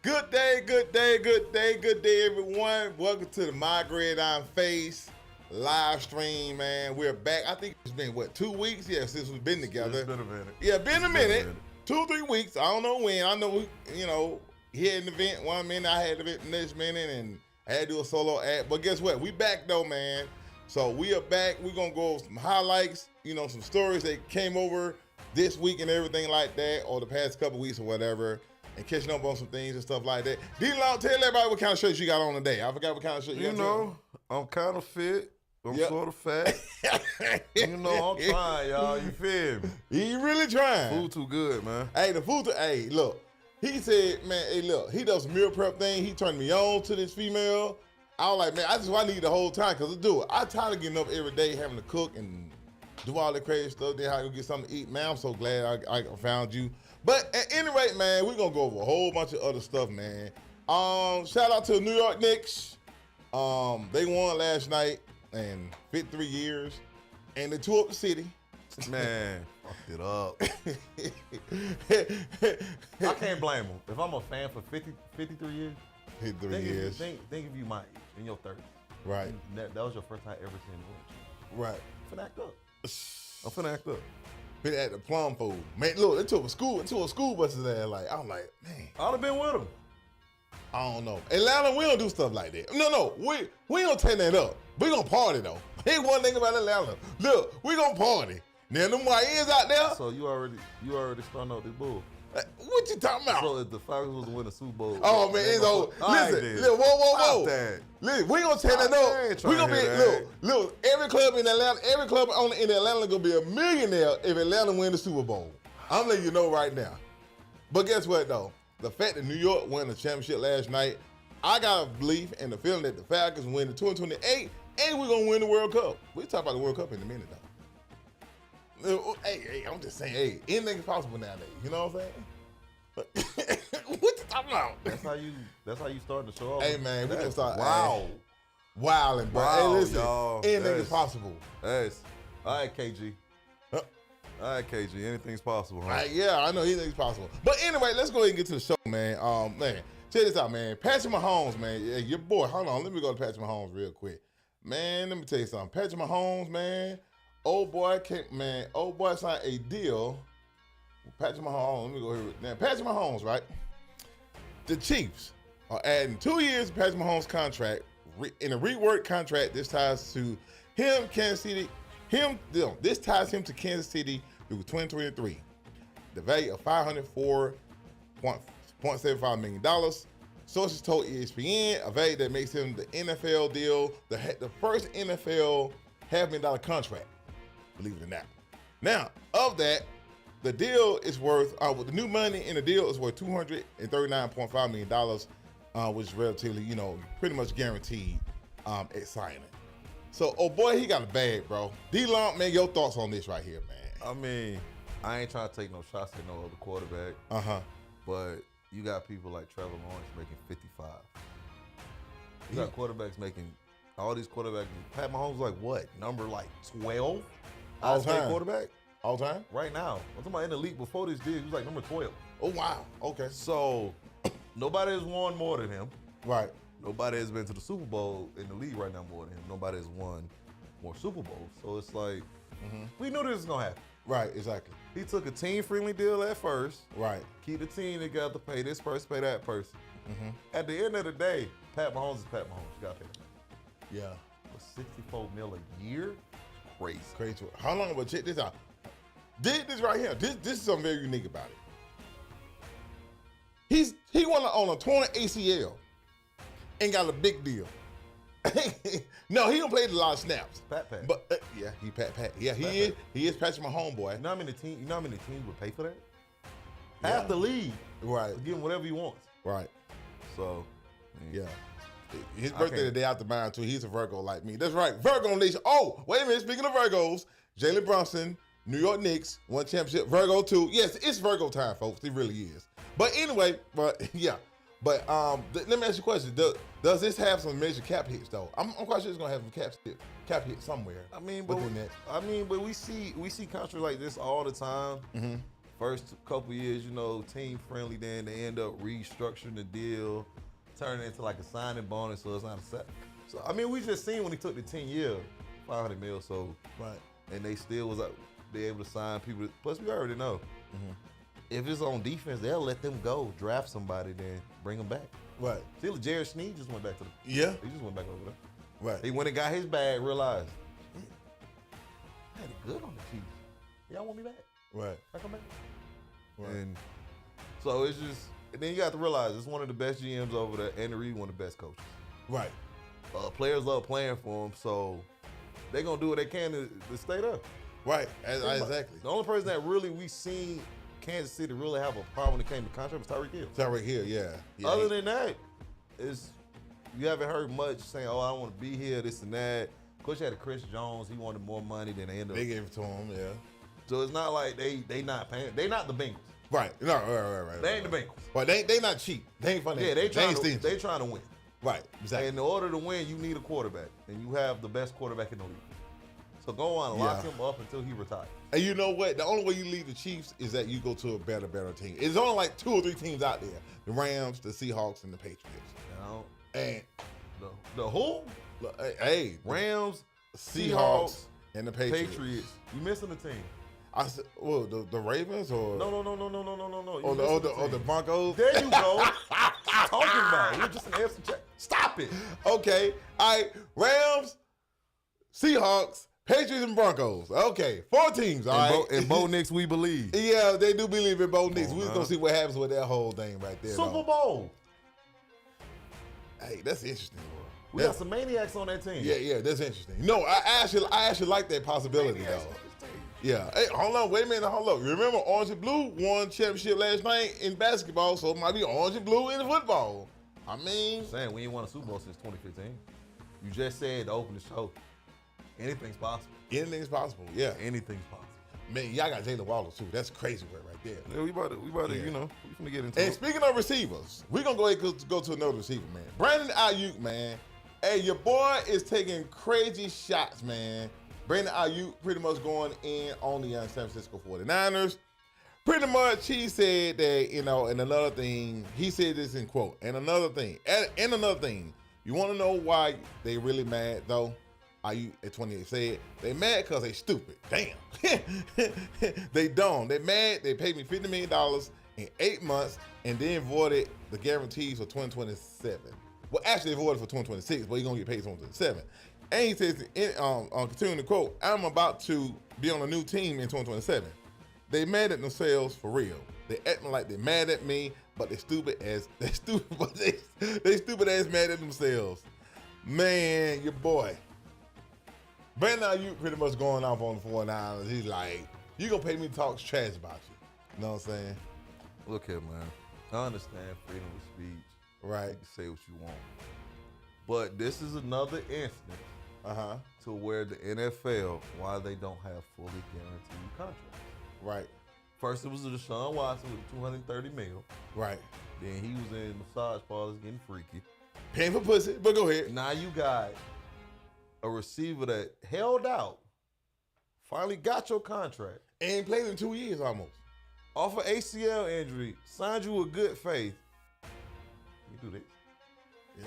Good day, good day, good day, good day, everyone. Welcome to the MyGridironFace live stream, man. We're back. I think it's been, 2 weeks? Yeah, since we've been together. It's been a minute. Yeah, been a minute. 2 or 3 weeks. I don't know when. I know, he had an event 1 minute, I had an event the next minute, and I had to do a solo act. But guess what? We back, though, man. So we are back. We're going to go over some highlights, some stories that came over this week and everything like that, or the past couple weeks or whatever, and catching up on some things and stuff like that. D-Long, tell everybody what kind of shirts you got on today. I forgot what kind of shirt you got. I'm kind of fit. I'm sort of fat. I'm trying, y'all. You feel me? He really trying. Food too good, man. Hey, the food, look. He said, man, hey, look, he does some meal prep thing. He turned me on to this female. I was like, man, I need the whole time, because I do it. I'm tired of getting up every day, having to cook and do all the crazy stuff. Then I go get something to eat. Man, I'm so glad I found you. But at any rate, man, we're going to go over a whole bunch of other stuff, man. Shout out to the New York Knicks. They won last night and 53 years. And they tore up the city. Man, fucked it up. I can't blame them. If I'm a fan for 53 years, 53 years. Think if you might in your 30s. Right. That was your first time ever seeing the Lynch. Right. I'm finna act up. Been at the plum food. Man, look, they took a school bus's ass. Like, I'm like, man. I'd have been with them. I don't know. Atlanta, we don't do stuff like that. No, we don't tear that up. We gonna party though. Ain't one thing about Atlanta. Look, we gonna party. Now them YNs out there. So you already starting out this bull. What you talking about? So if the Falcons was to win the Super Bowl. Oh man, it's over. Listen, whoa. Listen, we gonna tear that up. We gonna be look. Every club in Atlanta, in Atlanta gonna be a millionaire if Atlanta win the Super Bowl. I'm letting you know right now. But guess what though? The fact that New York won the championship last night, I got a belief and the feeling that the Falcons win the 2028 and we're gonna win the World Cup. We'll talk about the World Cup in a minute though. Hey, I'm just saying, anything is possible nowadays. You know what I'm saying? What you talking about? That's how you start the show off. Hey man, we can start. Wow. Wilding, bro. Hey, listen, y'all. Anything is possible. Yes. All right, KG. All right, KG. Anything's possible, huh? Yeah, I know anything's possible. But anyway, let's go ahead and get to the show, man. Man, check this out, man. Patrick Mahomes, man. Yeah, your boy. Hold on, let me go to Patrick Mahomes real quick. Man, let me tell you something. Patrick Mahomes, man. Old boy signed a deal with Patrick Mahomes. Let me go here. Now, Patrick Mahomes, right? The Chiefs are adding 2 years to Patrick Mahomes' contract. In a reworked contract, this ties to him, Kansas City. This ties him to Kansas City through 2023. The value of $504.75 million. Sources told ESPN, a value that makes him the NFL deal, the first NFL $500,000 contract. Believe it or not. Now, of that, the deal is worth, with the new money in the deal is worth $239.5 million, which is relatively, pretty much guaranteed at signing. So, oh boy, he got a bag, bro. D-Long, man, your thoughts on this right here, man. I mean, I ain't trying to take no shots at no other quarterback. But you got people like Trevor Lawrence making 55. You got quarterbacks making, all these quarterbacks, Pat Mahomes like what? Number like 12? All time. Quarterback? All time? Right now. I'm talking about in the league before this deal, he was like number 12. Oh, wow. Okay. So, nobody has won more than him. Right. Nobody has been to the Super Bowl in the league right now more than him. Nobody has won more Super Bowls. So it's like, we knew this was going to happen. Right, exactly. He took a team-friendly deal at first. Right. Keep the team together, pay this person, pay that person. At the end of the day, Pat Mahomes is Pat Mahomes. You got to pay him. Yeah. But $64 million a year? Crazy. Crazy. How long? But check this out. This right here. This is something very unique about it. He won on a torn ACL and got a big deal. No, he don't play a lot of snaps. Pat. But yeah, he Pat. Yeah, he is Patrick Mahomes, boy. You know how many teams would pay for that? Half the league. Right. Give him whatever he wants. Right. So, yeah. His birthday the day after mine too. He's a Virgo like me. That's right. Virgo Nation. Oh, wait a minute. Speaking of Virgos, Jalen Brunson, New York Knicks, won championship. Virgo too. Yes, it's Virgo time, folks. It really is. But anyway, yeah. But let me ask you a question. Does this have some major cap hits though? I'm quite sure it's gonna have some cap hit somewhere. But we see contracts like this all the time. First couple years, team friendly. Then they end up restructuring the deal, turning it into like a signing bonus, so it's not a set. So I mean, we just seen when he took the 10-year, $500 million. So right, and they still was be able to sign people. Plus, we already know if it's on defense, they'll let them go, draft somebody, then bring them back. Right. See, Jared Sneed just went back to the. Yeah. He just went back over there. Right. He went and got his bag, realized, I had it good on the Chiefs. Y'all want me back? Right. I come back. Right. And so it's just, and then you got to realize it's one of the best GMs over there, Andy Reid, one of the best coaches. Right. Players love playing for him, so they're going to do what they can to stay there. Right. Exactly. The only person that really we seen Kansas City really have a problem when it came to contract was Tyreek Hill. Tyreek Hill, yeah. Other than that, you haven't heard much saying, oh, I don't want to be here, this and that. Of course, you had Chris Jones. He wanted more money than they ended up. They gave it to him, yeah. So it's not like they not paying. They not the Bengals. Right. No, right. They ain't the Bengals. But they not cheap. They ain't funny. Yeah, they trying to win. Right. Exactly. And in order to win, you need a quarterback. And you have the best quarterback in the league. So go on and lock him up until he retires. And you know what? The only way you leave the Chiefs is that you go to a better team. It's only like 2 or 3 teams out there. The Rams, the Seahawks, and the Patriots. And the who? Hey, Rams, Seahawks, and the Patriots. You missing the team. I said, well, the Ravens or no. Or the Broncos. There you go. What you talking about? We're just an AFC check. Stop it. Okay. All right. Rams, Seahawks, Patriots, and Broncos. Okay. 4 teams. All right. In Bo Nix, we believe. Yeah, they do believe in Bo Nix. We're gonna see what happens with that whole thing right there. Super Bowl. Hey, that's interesting, bro. We got some maniacs on that team. Yeah, that's interesting. No, I actually like that possibility though. Yeah. Hey, hold on, wait a minute, hold on. Remember, Orange and Blue won championship last night in basketball, so it might be Orange and Blue in football. I mean, saying we ain't won a Super Bowl since 2015. You just said to open the show, anything's possible. Anything's possible. Yeah, anything's possible. Man, y'all got Jalen Waddle too. That's crazy work right there. Yeah, we about to, we finna get into it. And speaking of receivers, we're gonna go ahead and go to another receiver, man. Brandon Ayuk, man. Hey, your boy is taking crazy shots, man. Brandon Ayuk pretty much going in on the San Francisco 49ers. Pretty much, he said that, and another thing, he said this in quote, and another thing, you want to know why they really mad, though? Ayuk at 28 said, they mad because they stupid. Damn. They dumb. They mad. They paid me $50 million in 8 months and then voided the guarantees for 2027. Well, actually, they voided for 2026, but he's going to get paid 2027. And he says, continuing to quote, I'm about to be on a new team in 2027. They mad at themselves for real. They acting like they mad at me, but they stupid ass mad at themselves. Man, your boy. Brandon Ayuk pretty much going off on the 49ers. He's like, you gonna pay me to talk trash about you. You know what I'm saying? Look here, man. I understand freedom of speech. Right. You can say what you want. But this is another instance to where the NFL, why they don't have fully guaranteed contracts. Right. First it was Deshaun Watson with $230 million. Right. Then he was in massage parlors getting freaky. Paying for pussy, but go ahead. Now you got a receiver that held out, finally got your contract. And played in 2 years almost. Off an ACL injury, signed you with good faith. You do this. Yeah.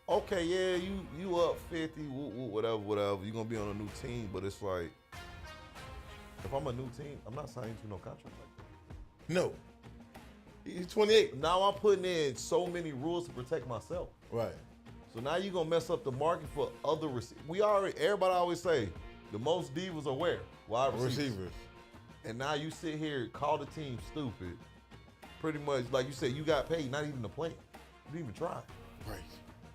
Okay, yeah, you up 50, whatever. You're going to be on a new team, but it's like, if I'm a new team, I'm not signing to no contract like that. No. He's 28. Now I'm putting in so many rules to protect myself. Right. So now you're going to mess up the market for other receivers. Everybody always say, the most divas are where? Wide receivers. And now you sit here, call the team stupid. Pretty much, like you said, you got paid, not even to play. You didn't even try. Right.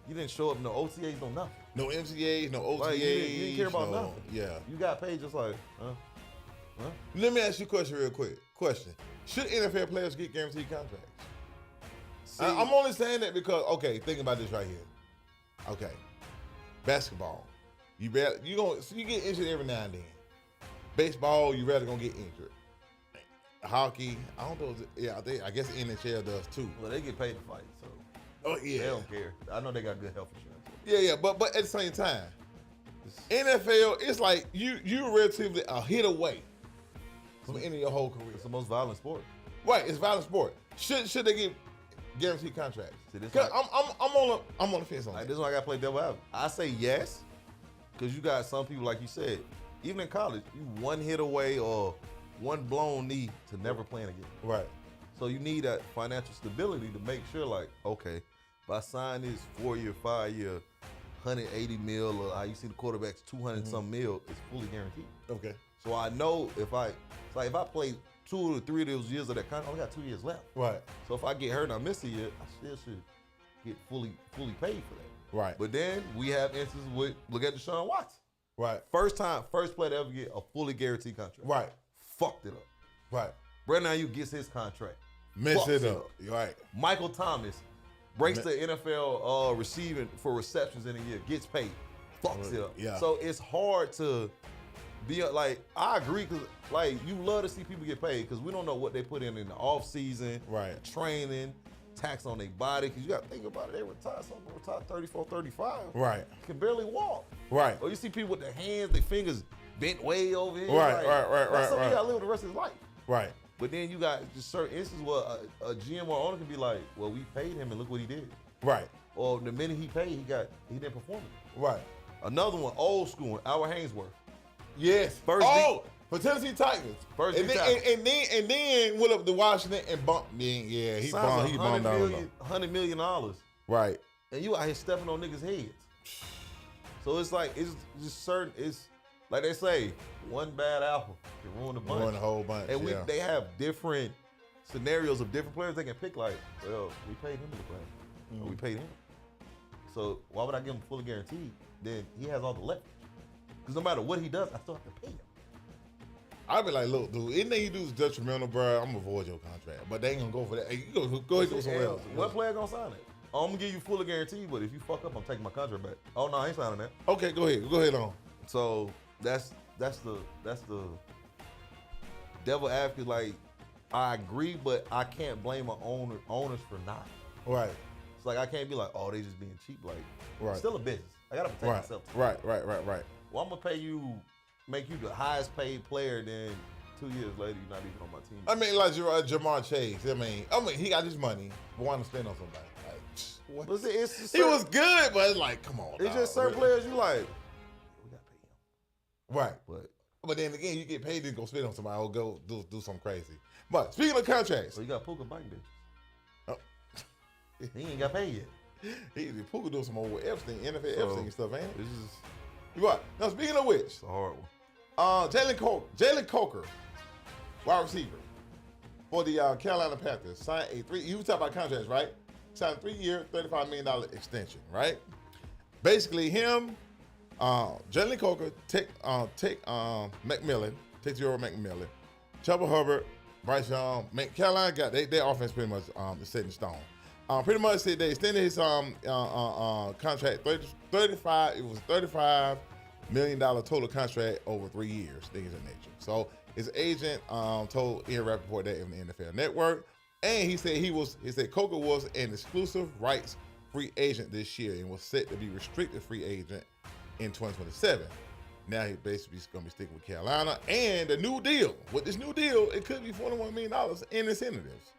You didn't show up, no OTAs, no nothing. No MCAs, no OTAs. Like, you didn't care about nothing. Yeah. You got paid just like, Let me ask you a question real quick. Should NFL players get guaranteed contracts? See, I'm only saying that because, okay, think about this right here. Okay. Basketball. You get injured every now and then. Baseball, you rather gonna get injured. Hockey, I don't know. Yeah, I guess the NHL does too. Well, they get paid to fight, so. Oh yeah. They don't care. I know they got good health insurance. Yeah, but at the same time, NFL, it's like you're relatively a hit away from ending your whole career. It's the most violent sport. Right, it's violent sport. Should they get guaranteed contracts? Cause I'm on the fence on like that. this one I gotta play devil advocate. I say yes, because you got some people, like you said, even in college, you one hit away or one blown knee to never playing again. Right. So you need that financial stability to make sure, like, okay, if I sign this 4-year, 5-year, 180 mil, or how you see the quarterbacks 200 some mil, it's fully guaranteed. Okay. So I know if I play 2 or 3 of those years of that contract, I only got 2 years left. Right. So if I get hurt and I miss a year, I still should get fully paid for that. Right. But then we have instances with, look at Deshaun Watson. Right. First player to ever get a fully guaranteed contract. Right. Fucked it up. Right. Brandon Ayuk gets his contract. Mess it up. Right. Michael Thomas breaks the NFL receiving for receptions in a year, gets paid, fucks it up. Yeah. So it's hard to be like, I agree, because like you love to see people get paid because we don't know what they put in the off season, right? Training, tax on their body, because you got to think about it. They retire, some people retire 34, 35. Right. Can barely walk. Right. Or you see people with their hands, their fingers bent way over here. Right, like, right. Something you got to live the rest of his life. Right. But then you got just certain instances where a GM or owner can be like, well, we paid him and look what he did. Right. Or the minute he paid, he didn't perform it. Right. Another one, old school one, Albert Hainsworth. Yes. For Tennessee Titans. And then went up to Washington and bumped. Yeah, he bombed down. $100 million. Right. And you out here stepping on niggas' heads. So it's like, it's just certain, it's like they say, one bad apple can ruin the bunch. Ruin the whole bunch. And they have different scenarios of different players they can pick. Like, well, we paid him to play. Or we paid him. So why would I give him fully guaranteed? Then he has all the leverage. Because no matter what he does, I still have to pay him. I'd be like, look, dude, anything you do is detrimental, bro. I'm gonna avoid your contract. But they ain't gonna go for that. Hey, you go ahead and do somewhere else. What player gonna sign it? I'm gonna give you fully guaranteed, but if you fuck up, I'm taking my contract back. Oh no, I ain't signing that. Okay, go ahead on. So that's the devil advocate. Like, I agree, but I can't blame owners for not. Right. It's like I can't be like, oh, they just being cheap. Like, right. It's still a business. I gotta protect myself. Right. Well, I'm gonna make you the highest paid player, then 2 years later you're not even on my team. I mean, like Jamar Chase. I mean, he got his money, but why not spend on somebody? Like, what? But it's he was good, but it's like, come on. It's just certain players you like, we gotta pay him. Right. But then again, you get paid to go spend on somebody or go do something crazy. But speaking of contracts. So you got Puka biting bitches. Oh. He ain't got paid yet. Puka doing some old Epstein, NFL Epstein stuff, ain't it? This is right. Now speaking of which, it's a hard one. Jalen Coker, wide receiver for the Carolina Panthers, signed a 3. You talk about contracts, right? Signed a 3-year, $35 million extension, right? Basically, him, Jalen Coker, take McMillan, takes your McMillan, Chuba Hubbard, Bryce Young. Carolina got their offense pretty much is set in stone. Pretty much they extended his contract 35. It was $35 million total contract over 3 years, things of that nature. So his agent told Ian Rappaport that in the NFL Network, and he said Coker was an exclusive rights free agent this year and was set to be restricted free agent in 2027. Now he basically is going to be sticking with Carolina, and the new deal. With this new deal, it could be $41 million in incentives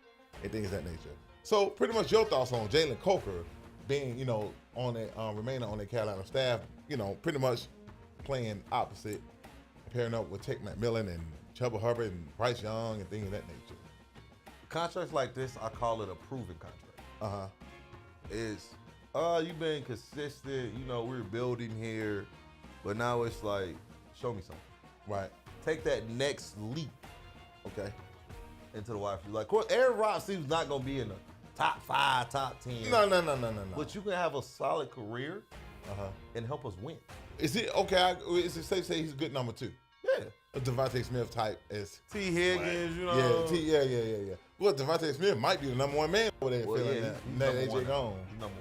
and things of that nature. So pretty much your thoughts on Jalen Coker being, on that remaining on the Carolina staff, pretty much playing opposite, pairing up with Tech McMillan and Chuba Hubbard and Bryce Young and things of that nature. Contracts like this, I call it a proven contract. It's you've been consistent, we're building here, but now it's like, show me something. Right. Take that next leap. Okay. Into the wide receiver. Like, of course, Aaron Rodgers not gonna be in the top 5, top 10. No. But you can have a solid career and help us win. Is it okay? Is it safe to say he's a good number 2? Yeah. A Devontae Smith type as T. Higgins, Yeah. Well, Devontae Smith might be the number 1 man over there feeling that AJ gone. He's number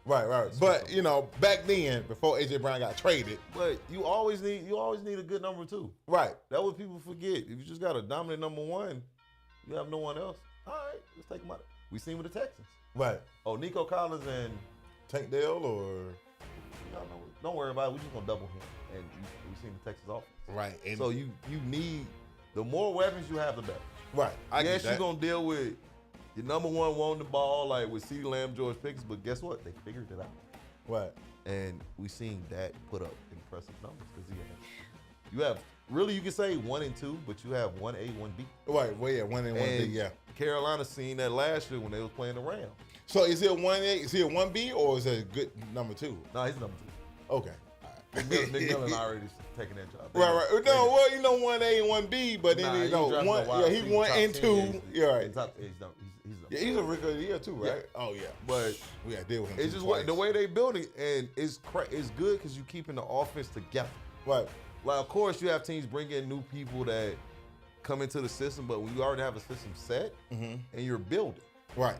1. Right. But back then, before AJ Brown got traded. But you always need a good number 2. Right. That's what people forget. If you just got a dominant number 1, you have no one else. All right, let's take him out. We seen with the Texans. Right. Oh, Nico Collins and Tank Dell or don't worry about it. We just gonna double him, and we seen the Texas offense. Right. And so you need The more weapons you have, the better. Right. Yes, you're going to deal with your number one wanting the ball, like with CeeDee Lamb, George Pickens, but guess what? They figured it out. Right. And we seen Dak put up impressive numbers because you have really, you can say 1 and 2, but you have 1A, 1B. Right. Well, yeah, 1 and 1B. Yeah. Carolina seen that last year when they was playing the Rams. So is it 1A? Is he a 1B or is it a good number 2? No, he's number 2. Okay. McMillan already taking that job. Right. No, well, 1A and 1B, but then he's 1 and 2. Yeah, right. He's a rookie of the year too, right? Yeah. Oh yeah. But we got to deal with him. It's just the way they build it, and it's good because you keeping the offense together. Right. Like, of course, you have teams bring in new people that come into the system, but when you already have a system set and you're building. Right.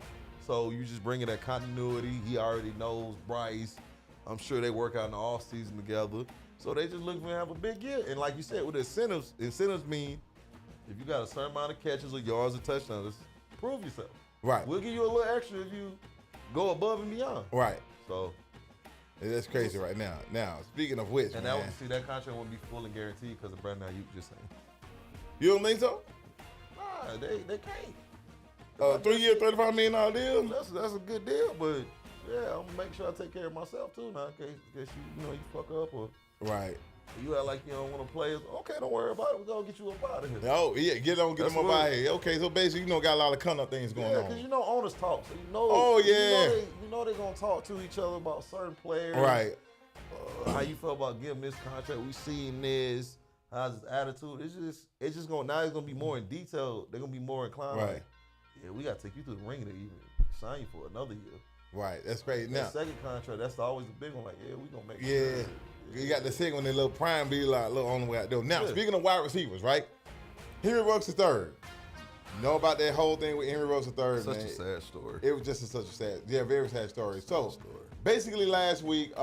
So you just bring in that continuity. He already knows Bryce. I'm sure they work out in the offseason together. So they just look for him to have a big year. And like you said, with incentives mean if you got a certain amount of catches or yards or touchdowns, prove yourself. Right. We'll give you a little extra if you go above and beyond. Right. So that's crazy right now. Now, speaking of which, and man. that contract won't be full and guaranteed because of Brandon Ayuk just saying. You don't think so? Nah, they can't. 3 year, $35 million deal? That's a good deal, but yeah, I'm gonna make sure I take care of myself too now, in case you fuck up or right. You act like you don't want to play. Okay, don't worry about it. We're gonna get you up out of here. Oh yeah, get them up out of here. Okay, so basically, got a lot of conduct things going on. Because owners talk, so Oh yeah. They're gonna talk to each other about certain players. Right. How you feel about giving this contract? We seen this. How's his attitude? It's just gonna now. It's gonna be more in detail. They're gonna be more inclined. Right. Like, yeah, we gotta take you to the ring to even sign you for another year. Right. That's crazy. Now, second contract, that's always the big one. Like, yeah, we gonna make. Yeah. Sure. You got the second one, the little prime be like, little on the way out there. Now, speaking of wide receivers, right? Henry Ruggs III. You know about that whole thing with Henry Ruggs III, man? Such a sad story. It was just such a sad, very sad story. So, basically last week,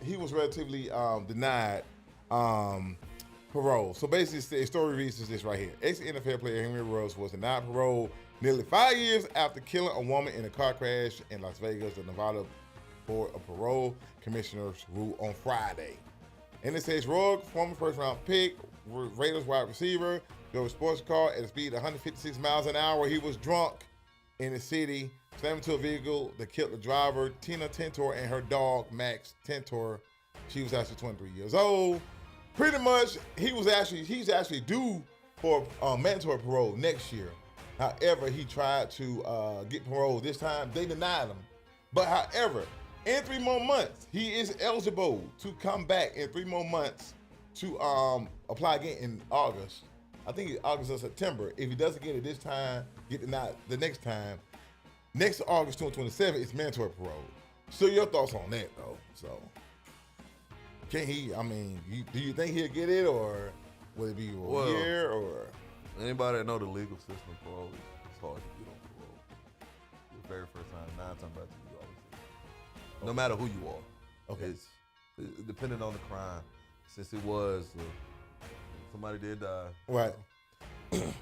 he was relatively denied parole. So basically, the story reads is this right here. Ex-NFL player Henry Ruggs was denied parole nearly 5 years after killing a woman in a car crash in Las Vegas. The Nevada Board of Parole Commissioners ruled on Friday. And it says Ruggs, former first-round pick, Raiders wide receiver, drove a sports car at a speed of 156 miles an hour. He was drunk in the city, slammed into a vehicle that killed the driver, Tina Tentor, and her dog, Max Tentor. She was actually 23 years old. Pretty much, he's actually due for mandatory parole next year. However, he tried to get parole this time. They denied him. But however, in 3 more months, he is eligible to come back in 3 more months to apply again in August. I think it's August or September. If he doesn't get it this time, get denied the next time. Next August 2027, it's mandatory parole. So your thoughts on that, though? So can he? I mean, do you think he'll get it, or will it be a year, or? Anybody that know the legal system of parole, it's hard to get on parole. The very first time, 9 times out of 10, you always get it. No matter who you are. Okay. It's depending on the crime. Since it was somebody did die. Right.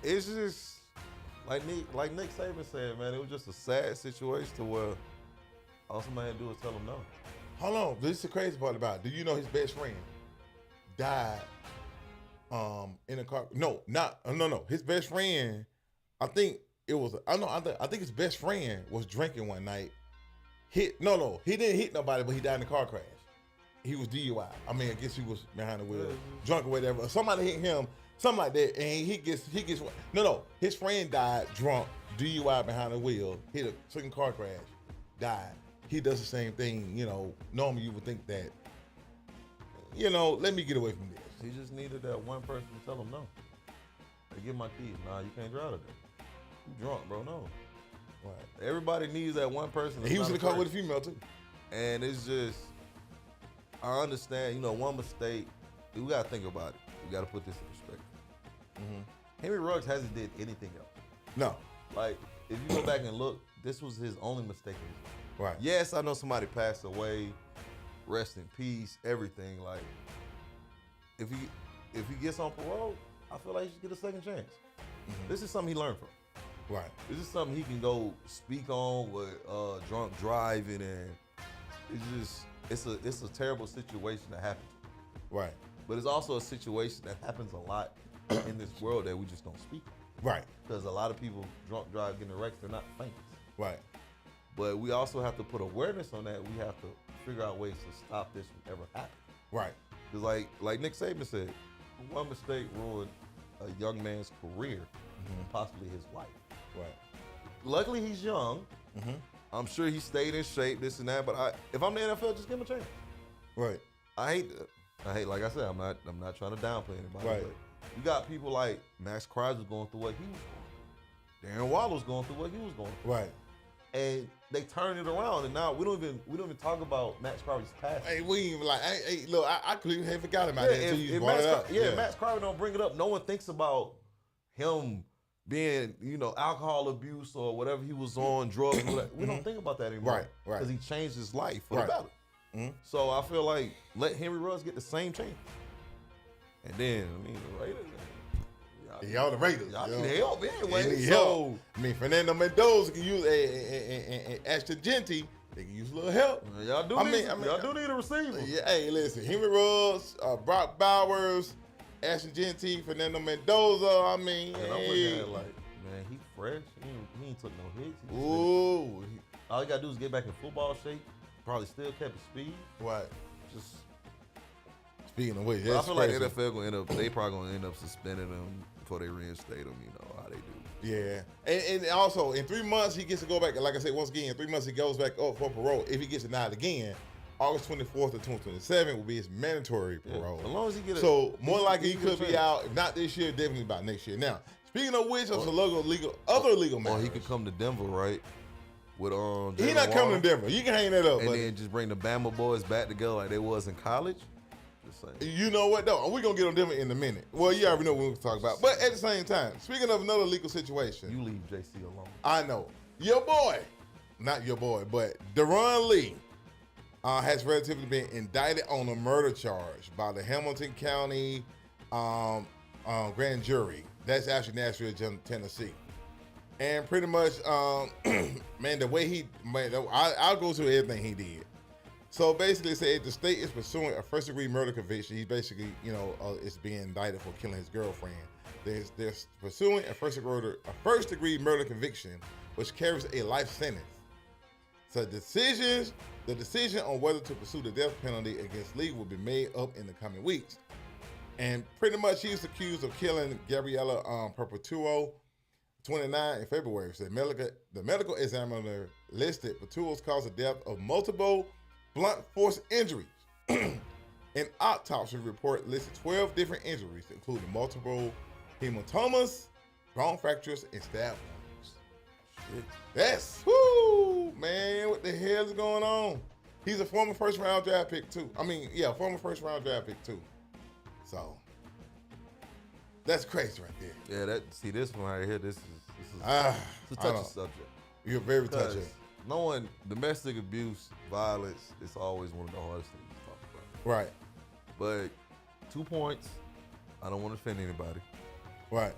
It's just like Nick Saban said, man. It was just a sad situation to where all somebody had to do was tell him no. Hold on. This is the crazy part about it. Do you know his best friend died in a car? No. His best friend, I think his best friend was drinking one night. He didn't hit nobody, but he died in a car crash. He was DUI. I mean, I guess he was behind the wheel, drunk or whatever. Somebody hit him, something like that, and he gets. His friend died drunk, DUI behind the wheel, hit a second car crash, died. He does the same thing. Normally you would think that. Let me get away from this. He just needed that one person to tell him no. Hey, give my keys. Nah, you can't drive today. You drunk, bro? No. Right. Everybody needs that one person. And he was in the car with a female too. And it's just, I understand. One mistake. We gotta think about it. We gotta put this in perspective. Mm-hmm. Henry Ruggs hasn't did anything else. No. Like, if you go back and look, this was his only mistake. Right. Yes, I know somebody passed away. Rest in peace. Everything. Like, if he gets on parole, I feel like he should get a second chance. Mm-hmm. This is something he learned from. Right. This is something he can go speak on with drunk driving, and it's a terrible situation that happens. Right. But it's also a situation that happens a lot in this world that we just don't speak. Right. Because a lot of people drunk drive getting wrecked, they're not famous. Right. But we also have to put awareness on that. We have to figure out ways to stop this from ever happening. Right. Because like Nick Saban said, one mistake ruined a young man's career and possibly his life. Right. Luckily, he's young. I'm sure he stayed in shape, this and that. But if I'm the NFL, just give him a chance. Right. I hate. Like I said, I'm not trying to downplay anybody. Right. But you got people like Max Crosby was going through what he was going through. Darren Waller was going through what he was going through. Right. And they turned it around, and now we don't even talk about Max Crosby's past. Hey, we ain't even like, hey, look, I couldn't have forgot about that until you brought it up. Max Crosby don't bring it up. No one thinks about him being, alcohol abuse or whatever he was on, drugs. We don't think about that anymore. Right. Because he changed his life for the better. So I feel like let Henry Ruggs get the same chance. And then, the Raiders. Y'all the Raiders. Y'all need help anyway. Need help. Fernando Mendoza can use Ashton Genty. They can use a little help. Y'all do need a receiver. Yeah, hey, listen, Henry Ruggs, Brock Bowers, Ashton Genty, Fernando Mendoza. I'm looking at it like, man, he fresh. He ain't took no hits. All he got to do is get back in football shape. Probably still kept his speed. Right. Just speaking of which, I feel like the NFL they probably gonna end up suspending him before they reinstate him. How they do. Yeah, and also in 3 months he gets to go back. Like I said, once again, in 3 months he goes back up for parole. If he gets denied again, August 24th of 2027 will be his mandatory parole. As long as he gets more likely he could be out. If not this year, definitely by next year. Now, speaking of which, there's other legal matters. Or he could come to Denver, right? With he not coming to Denver. You can hang that up, and then just bring the Bama boys back together like they was in college. Just saying. You know what though? We're gonna get on Denver in a minute. Well, you already know what we're gonna talk about. But at the same time, speaking of another legal situation, you leave JC alone. I know your boy, not your boy, but Deron Lee has relatively been indicted on a murder charge by the Hamilton County grand jury. That's actually Nashville, Tennessee. And pretty much, man, the way I'll go through everything he did. So basically, it said the state is pursuing a first-degree murder conviction. He basically, is being indicted for killing his girlfriend. They're pursuing a first-degree murder conviction, which carries a life sentence. So the decision on whether to pursue the death penalty against Lee will be made up in the coming weeks. And pretty much, he's accused of killing Gabriella Perpetuo, 29 in February. Said the medical examiner listed Perpetuo's cause of death of multiple blunt force injuries. An autopsy report listed 12 different injuries, including multiple hematomas, bone fractures, and stab wounds. Shit. That's, man, what the hell is going on? He's a former first-round draft pick, too. Former first-round draft pick, too. So, that's crazy right there. Yeah, this one right here, this is it's a touchy subject. You're very touchy. Knowing domestic abuse, violence, it's always one of the hardest things to talk about. Right. But 2 points, I don't want to offend anybody. Right.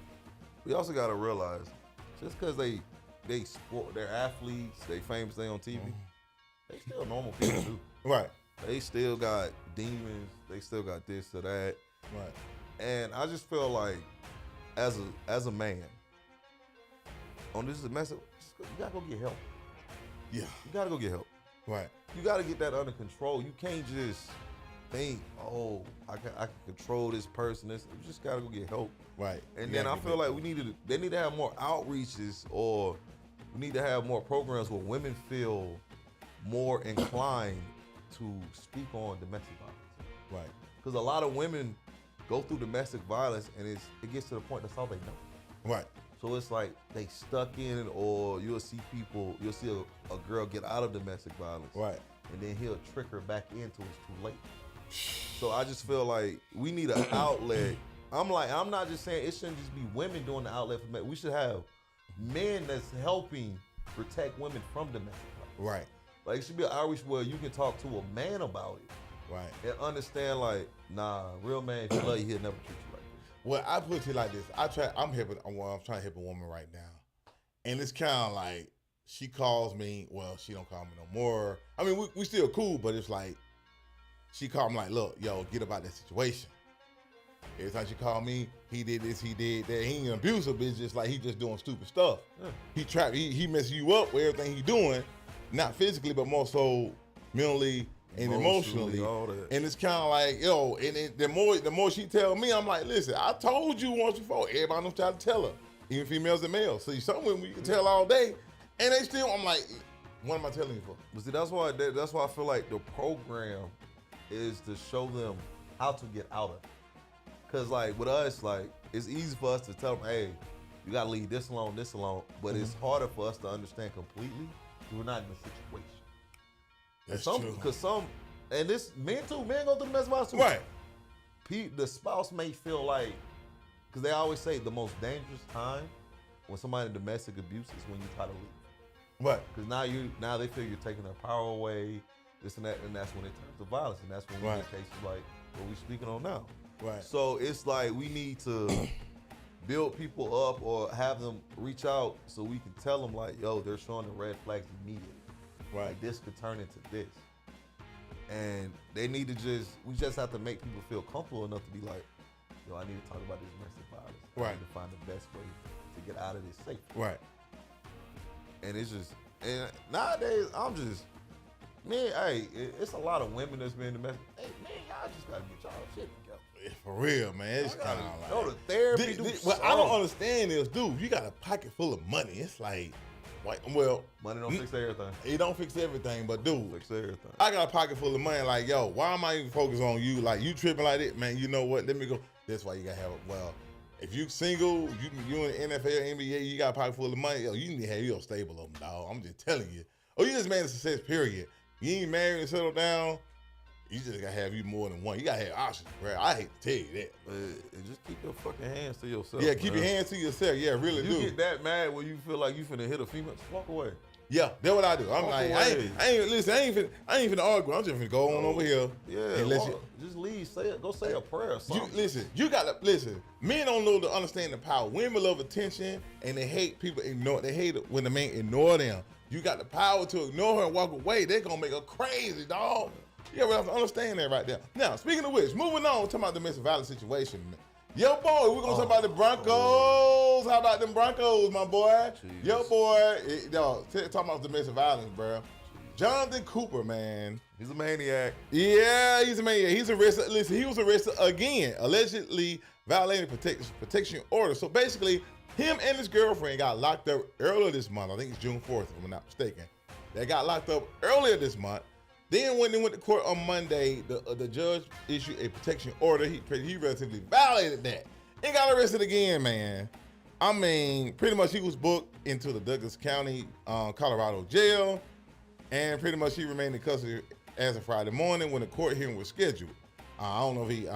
We also got to realize, just because they're athletes, they famous, they on TV, they still normal people too. Right. They still got demons. They still got this or that. Right. And I just feel like, as a man, on this message, you gotta go get help. Yeah. You gotta go get help. Right. You gotta get that under control. You can't just think, I can control this person. You just gotta go get help. Right. And then I feel like they need to have more outreaches, or we need to have more programs where women feel more inclined to speak on domestic violence. Right. Because a lot of women go through domestic violence and it gets to the point that's all they know. Right. So it's like they stuck in it, or you'll see a girl get out of domestic violence. Right. And then he'll trick her back into it's too late. So I just feel like we need an outlet. I'm not just saying it shouldn't just be women doing the outlet for men. We should have men that's helping protect women from domestic violence. Right. Like, it should be an outreach where you can talk to a man about it. Right. And understand, like, nah, real man, if he love you, he'll never treat you like this. Well, I put it like this. I'm trying to help a woman right now. And it's kind of like, she calls me, well, she don't call me no more. I mean, we still cool, but it's like, she called me like, look, yo, get about that situation. Every time she called me, he did this, he did that. He ain't abusive, it's just like he just doing stupid stuff. Yeah. He messing you up with everything he doing, not physically, but more so mentally and emotionally. All that. And it's kind of like, yo, and the more she tell me, I'm like, listen, I told you once before. Everybody knows how to tell her, even females and males. See, some women you can tell all day, and they still, I'm like, what am I telling you for? But see, that's why I feel like the program is to show them how to get out of it. Cause like with us, like it's easy for us to tell them, hey, you gotta leave this alone, but it's harder for us to understand completely. We're not in the situation. That's true. Because and this men go through the mess violence too. Right. The spouse may feel like, because they always say the most dangerous time when somebody in domestic abuse is when you try to leave. Right. Because now they feel you're taking their power away, this and that, and that's when it turns to violence, and that's when we get cases like what we're speaking on now. Right. So it's like we need to build people up or have them reach out so we can tell them like, yo, they're showing the red flags immediately. Right. Like this could turn into this. And they need to we just have to make people feel comfortable enough to be like, yo, I need to talk about this domestic violence. Right. I need to find the best way to get out of this safe. Right. And it's just, and nowadays, it's a lot of women that's been domestic. Hey, man, y'all just gotta get y'all shit together. For real, man. It's kind of like go to therapy. What I don't understand is, dude, you got a pocket full of money. It's like, well, money don't fix everything. It don't fix everything, but dude, fix everything. I got a pocket full of money. Like, yo, why am I even focused on you? Like, you tripping like that, man? You know what? Let me go. That's why you gotta have. Well, if you single, you in the NFL, NBA, you got a pocket full of money. Yo, you need to have your stable of them, dog. I'm just telling you. Oh, you just made a success. Period. You ain't married and settled down. You just gotta have you more than one. You gotta have options, bro. I hate to tell you that. Just keep your fucking hands to yourself. Yeah, keep your hands to yourself. Yeah, really do. You get that mad when you feel like you finna hit a female, just walk away. Yeah, that's what I do. I'm like, I ain't finna argue. I'm just finna go on over here. Yeah, just leave. Go say a prayer or something. You gotta listen. Men don't know to understand the power. Women love attention, and they hate people ignore. They hate it when the man ignore them. You got the power to ignore her and walk away. They're gonna make her crazy, dog. Yeah, we have to understand that right there. Now, speaking of which, moving on, talking about the domestic violence situation. Yo, boy, we're gonna talk about the Broncos. How about them Broncos, my boy? Jesus. Yo, boy, talking about domestic violence, bro. Jonathan Cooper, man. He's a maniac. Yeah, he's a maniac. He's arrested. Listen, he was arrested again, allegedly violating protection order. So basically, him and his girlfriend got locked up earlier this month. I think it's June 4th, if I'm not mistaken. They got locked up earlier this month. Then when they went to court on Monday, the judge issued a protection order. He relatively violated that and got arrested again, man. I mean, pretty much he was booked into the Douglas County, Colorado jail, and pretty much he remained in custody as of Friday morning when the court hearing was scheduled. I don't know if he,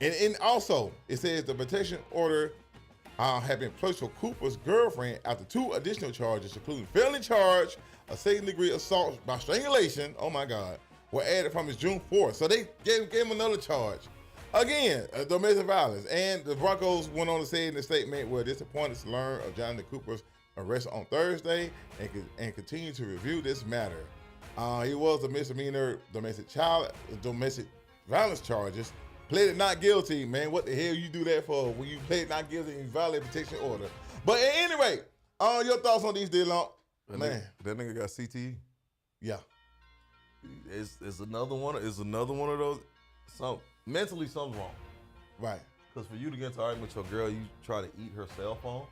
and also it says the protection order had been placed for Cooper's girlfriend after 2 additional charges, including felony charge, a second-degree assault by strangulation, oh my God, were added from his June 4th. So they gave him another charge. Again, domestic violence. And the Broncos went on to say in the statement, we're disappointed to learn of Jonathan Cooper's arrest on Thursday and continue to review this matter. He was a misdemeanor domestic violence charges. Pleaded not guilty, man. What the hell you do that for when you plead not guilty and you violate protection order? But at any rate, your thoughts on these D-Long? Man, that nigga got CTE. Yeah, it's another one. It's another one of those. Mentally, something's wrong. Right. Because for you to get into argument with your girl, you try to eat her cell phone.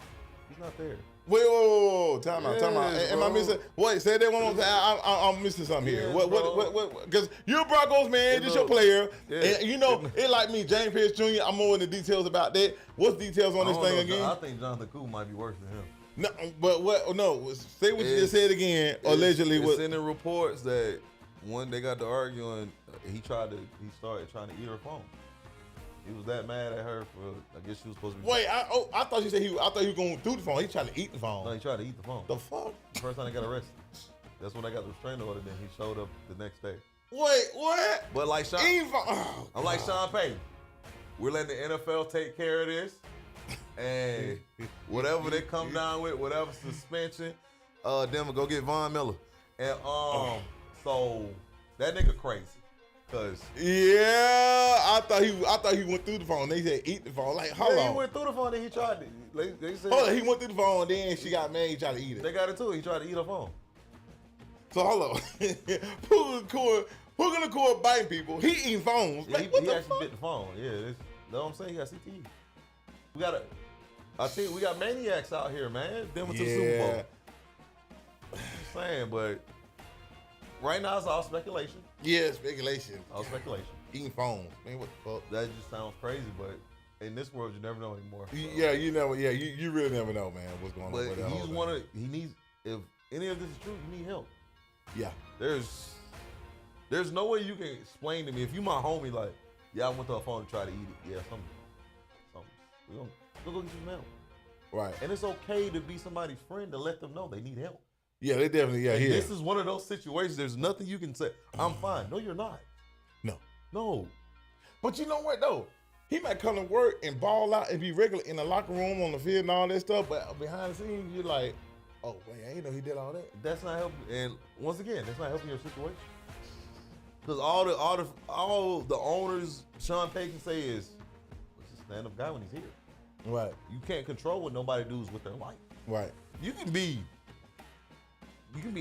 He's not there. Wait, whoa. Time out. Am I missing? Wait, say that one more time. I'm missing something here. What? Because you're Broncos, man. Just your player. Yeah. And you know, it like me, James Pierce Jr., I'm more into details about that. What's details on this thing again? I think Jonathan Cooper might be worse than him. No, but what? No, say what you just said again. Allegedly, it's in the reports that when they got to arguing, he started trying to eat her phone. He was that mad at her for. I guess she was supposed to be. Wait, I thought you said I thought he was going through the phone. He tried to eat the phone. No, he tried to eat the phone. The fuck? The first time they got arrested. That's when they got the restraining order. Then he showed up the next day. Wait, what? But like Sean, I'm like Sean Payton. We're letting the NFL take care of this. And whatever they come down with, whatever suspension, them will go get Von Miller. And so that nigga crazy. Cause I thought he went through the phone. They said eat the phone. Like, hold on. He went through the phone and he tried to. They said, hold on, he went through the phone and then she got mad. He tried to eat it. They got it too. He tried to eat her phone. So hold on. Who gonna call biting people? He eating phones. Yeah, Like, he actually bit the phone. Yeah, that's what I'm saying. He got CTE. I think we got maniacs out here, man. Them to the Super Bowl. I'm saying, but right now it's all speculation. Yeah, speculation. All speculation. Eating phones. Man, what the fuck? That just sounds crazy, but in this world, you never know anymore. So. Yeah, you never. Yeah, you really never know, man. What's going on? But with that he needs. If any of this is true, you need help. Yeah. There's no way you can explain to me if you my homie. Like, yeah, I went to her phone to try to eat it. Yeah, something. We'll go get you some help. Right. And it's okay to be somebody's friend to let them know they need help. Yeah, they definitely. Yeah, and this is one of those situations. There's nothing you can say. I'm fine. No, you're not. No. But you know what though? He might come to work and ball out and be regular in the locker room, on the field, and all that stuff. But behind the scenes, you're like, oh wait, I didn't know he did all that. That's not helping. And once again, that's not helping your situation. Because all the owners, Sean Payton can say is, "He's a stand-up guy when he's here." Right. You can't control what nobody does with their life. Right. You can be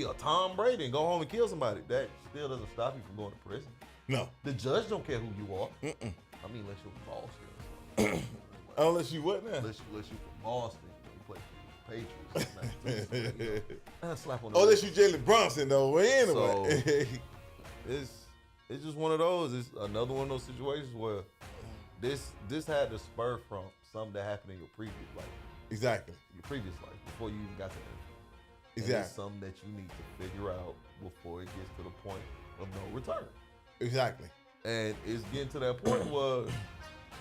a Tom Brady and go home and kill somebody. That still doesn't stop you from going to prison. No. The judge don't care who you are. Mm-mm. I mean, unless you're from Boston. Unless you what now? Unless you're from Boston, you play for the Patriots. Slap on the unless you Jalen Brunson though. Well, anyway. So, it's just one of those. It's another one of those situations where this had to spur from something that happened in your previous life. Exactly. Your previous life before you even got to NFL. Exactly. And it's something that you need to figure out before it gets to the point of no return. Exactly. And it's getting to that point where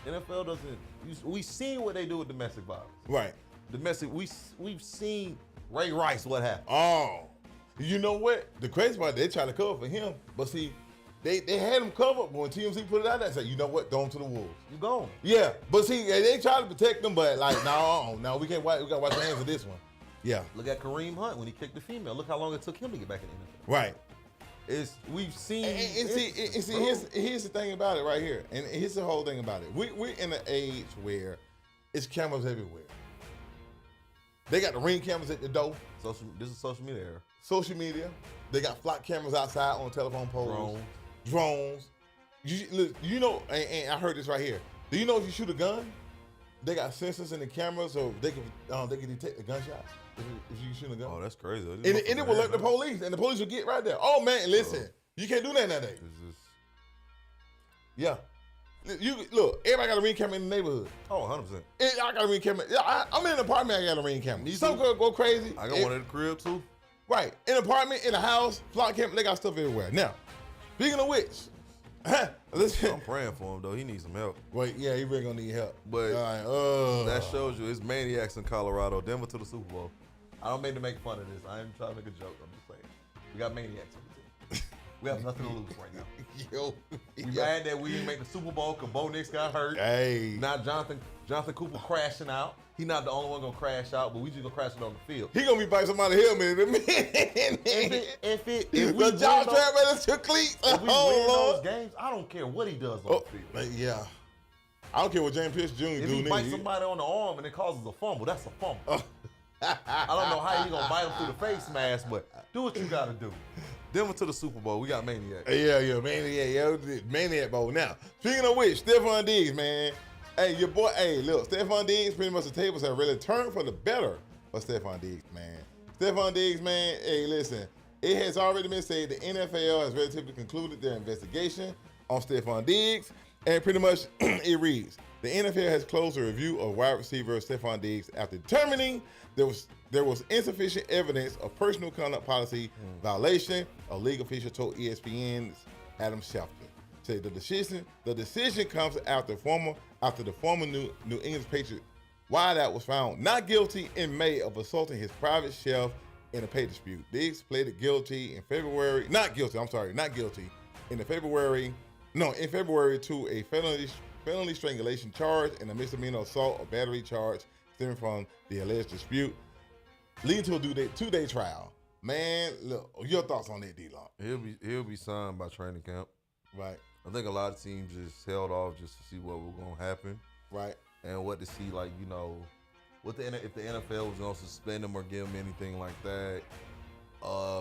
NFL doesn't. We've seen what they do with domestic violence. Right. We've seen Ray Rice what happened. Oh, you know what? The crazy part, they try to cover for him, but see, they had him covered. But when TMZ put it out there, say, you know what? Throw him to the wolves. You gone. Yeah, but see, they try to protect him, but like, no, we can't. We got to watch the hands of this one. Yeah. Look at Kareem Hunt when he kicked the female. Look how long it took him to get back in the NFL. Right. We've seen. And see, here's the thing about it right here, and here's the whole thing about it. We're in an age where it's cameras everywhere. They got the Ring cameras at the door. This is social media era. Social media. They got flock cameras outside on telephone poles. Drones. You know, and I heard this right here. Do you know if you shoot a gun, they got sensors in the camera so they can detect the gunshot if you shoot a gun. Oh, that's crazy. And it will alert the police, and the police will get right there. Oh man, listen, you can't do that nowadays. Yeah. Look, everybody got a Ring camera in the neighborhood. Oh, 100%. I got a Ring camera. I'm in an apartment, I got a Ring camera. Some girl go crazy. I got one at the crib too. Right. In an apartment, in a house, flock camera, they got stuff everywhere. Now, speaking of which, listen. I'm praying for him though. He needs some help. Wait, yeah, he really gonna need help. But that shows you it's maniacs in Colorado. Denver to the Super Bowl. I don't mean to make fun of this. I am trying to make a joke. I'm just saying. We got maniacs on the team. We have nothing to lose right now. Yo, we mad that we didn't make the Super Bowl because Bo Nix got hurt. Hey. Now Jonathan Cooper crashing out. He not the only one gonna crash out, but we just gonna crash it on the field. He gonna be biting somebody's helmet in a minute. If we the jaw strap at your cleats. If we win those games, I don't care what he does on the field. Yeah. I don't care what James Pierce Jr. do. If he bites somebody on the arm and it causes a fumble, that's a fumble. I don't know how you gonna bite him through the face mask, but do what you gotta do. Denver to the Super Bowl. We got maniac. Yeah, maniac bowl. Now, speaking of which, Stephon Diggs, man. Hey, your boy. Hey, look, Stephon Diggs. Pretty much the tables have really turned for the better for Stephon Diggs, man. Stephon Diggs, man. Hey, listen. It has already been said the NFL has relatively concluded their investigation on Stephon Diggs, and pretty much it reads: the NFL has closed a review of wide receiver Stephon Diggs after determining there was insufficient evidence of personal conduct policy violation. A league official told ESPN's Adam Schefter. Said the decision comes after the former New England Patriot wideout was found not guilty in May of assaulting his private chef in a pay dispute. Diggs pleaded guilty in February. In February to a felony strangulation charge and a misdemeanor assault or battery charge stemming from the alleged dispute, leading to a two-day trial. Man, look, your thoughts on that, D-Lock? He'll be signed by training camp. Right. I think a lot of teams just held off just to see what was going to happen. Right. And what to see, like, you know, if the NFL was going to suspend him or give him anything like that.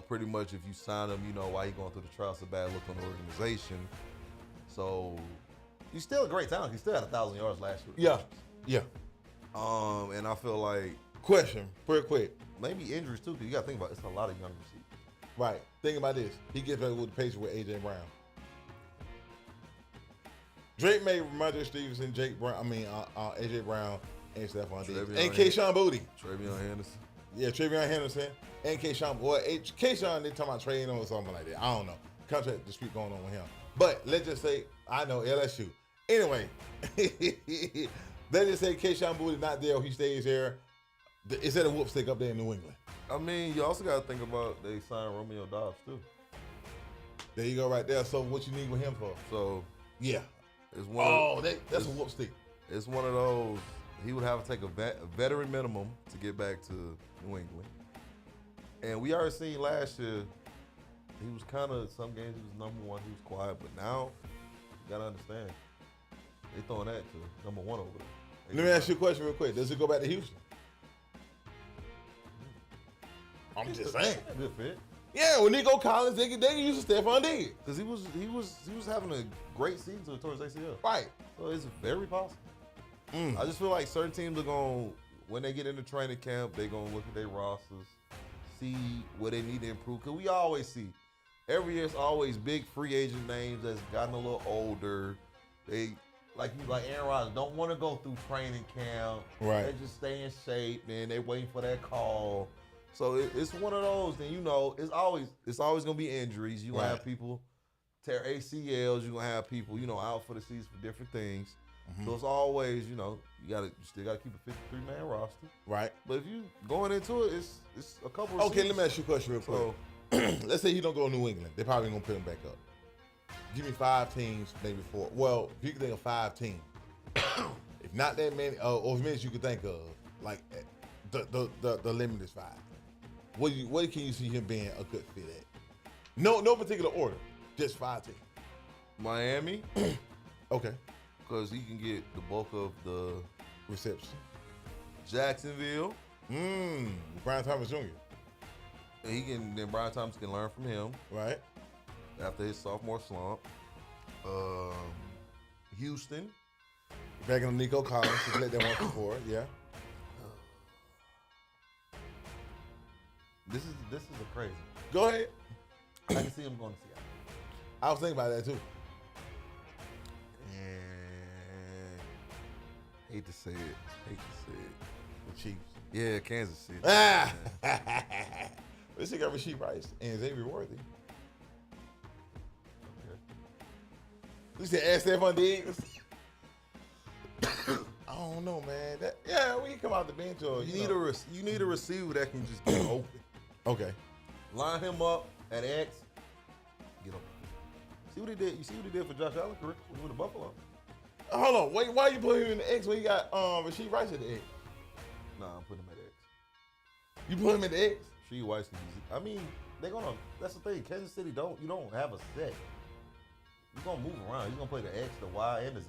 Pretty much if you sign him, you know, why he going through the trial, it's a bad look on the organization. So he's still a great talent. He still had 1,000 yards last year. Yeah. And I feel like Question, real quick. maybe injuries too, because you got to think about it, it's a lot of young receivers. Right. Think about this. He gets back with the Patriots with A.J. Brown. Drake made Ramondre Stevenson, A.J. Brown, and Stephon Diggs. And Kayshawn Booty. Travion Henderson. Yeah, Travion Henderson. And Kayshawn. Boy, Kayshawn, they talking about trading him or something like that. I don't know. Contract dispute going on with him. But let's just say, I know LSU. Anyway, let's just say Kayshawn Booty not there or he stays there. Is that a whoop stick up there in New England? I mean, you also got to think about they signed Romeo Dobbs too. There you go right there. So what you need with him for? So yeah. It's one that's a whoop stick. It's one of those, he would have to take a veteran minimum to get back to New England. And we already seen last year, he was kind of, some games he was number one, he was quiet, but now, you got to understand, they throwing that to number one over there. Let me ask you a question real quick. Does it go back to Houston? I'm just saying. Good fit. Yeah, when Nico Collins, they can use Stephon Diggs. Because he was having a great season towards ACL. Right. So it's very possible. I just feel like certain teams are going, when they get into training camp, they're going to look at their rosters, see what they need to improve. Because we always see, every year it's always big free agent names that's gotten a little older. They, like Aaron Rodgers, don't want to go through training camp. Right. They just stay in shape, man. They waiting for that call. So it's one of those, and you know, it's always gonna be injuries. You're gonna have people tear ACLs, you're gonna have people, you know, out for the season for different things. So it's always, you know, you still gotta keep a 53-man roster. Right. But if you going into it, it's a couple of Okay, seasons. let me ask you a question real quick. Let's say he don't go to New England. They're probably gonna put him back up. Give me 5 teams, maybe 4. Well, if you can think of 5 teams, if not that many, or as many as you could think of, like the limit is 5. What can you see him being a good fit at? No particular order, just 5 teams. Miami, okay, because he can get the bulk of the reception. Jacksonville, Brian Thomas Jr. And then Brian Thomas can learn from him. Right. After his sophomore slump. Houston. Back on Nico Collins, you let that one before, yeah. This is a crazy. Go ahead. I can see him going to Seattle. I was thinking about that too. And hate to say it. The Chiefs. Yeah, Kansas City. This thing got Rasheed Rice and Xavier Worthy. Okay. You said ask Stephon Diggs. I don't know, man. We can come out the bench or you need a receiver that can just get open. Okay. Line him up at X. Get open. See what he did? You see what he did for Josh Allen when he went to Buffalo? Hold on. Wait, why you put him in the X when you got Rasheed Rice at the X? Nah, I'm putting him at X. You put him at the X? Rasheed Rice can use it. I mean, that's the thing. Kansas City you don't have a set. You're gonna move around. You're gonna play the X, the Y, and the Z.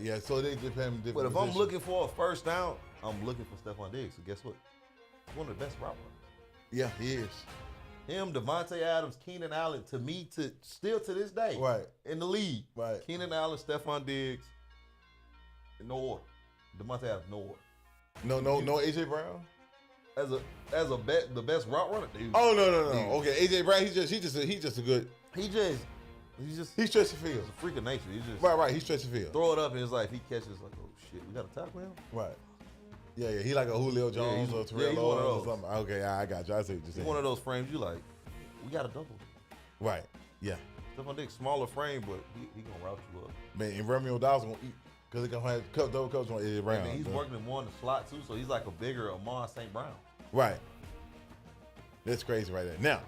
Yeah. So they just have him different. But if positions. I'm looking for a first down, I'm looking for Stephon Diggs. So guess what? He's one of the best route runners. Yeah, he is. Him, Devontae Adams, Keenan Allen, to me, still to this day, Right. in the league. Right. Keenan Allen, Stephon Diggs, in no order. Devontae Adams, no order. No AJ Brown? As the best route runner, dude. Oh no. Okay, AJ Brown, he's just a good. He stretches the field. He's a freak of nature. He just Right. He stretches the field. throw it up and it's like he catches like, oh shit, we gotta tackle him. Right. Yeah. He like a Julio Jones or Terrell he's one of Owens or those. something. Okay, I got you. I see what you're He's saying. one of those frames you like, we gotta double. Right. Yeah. Stephon Diggs, smaller frame, but he gonna route you up. Man, and Romeo Dobbs gonna eat because he gonna have double coverage on AJ Brown. And he's working him more in the slot too, so he's like a bigger Amon St. Brown. Right. That's crazy right there. Now,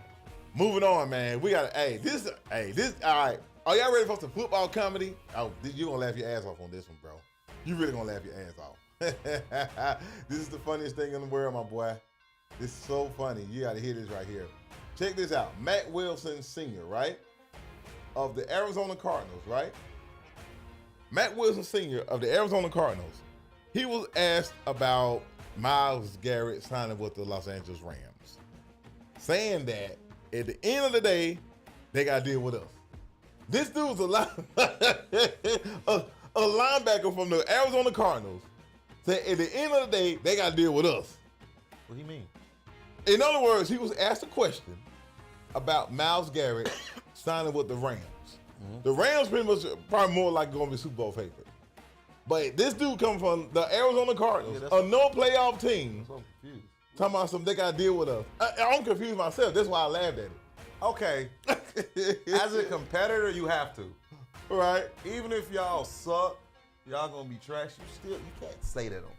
moving on, man. We got this. All right. Are y'all ready for some football comedy? Oh, you gonna laugh your ass off on this one, bro. You really gonna laugh your ass off. This is the funniest thing in the world, my boy. This is so funny. You gotta hear this right here. Check this out. Matt Wilson Sr., right? of the Arizona Cardinals, right? Matt Wilson Sr. of the Arizona Cardinals, he was asked about Myles Garrett signing with the Los Angeles Rams, saying that at the end of the day, they got to deal with us. This dude's a linebacker from the Arizona Cardinals said at the end of the day, they got to deal with us. What do you mean? In other words, he was asked a question about Myles Garrett signing with the Rams. Mm-hmm. The Rams pretty much probably more like going to be Super Bowl favorite. But this dude comes from the Arizona Cardinals, a no playoff team. I'm confused. Talking about something they got to deal with us. I'm confused myself. That's why I laughed at it. Okay. As a competitor, you have to. Right. Even if y'all suck, y'all gonna be trash. You can't say that on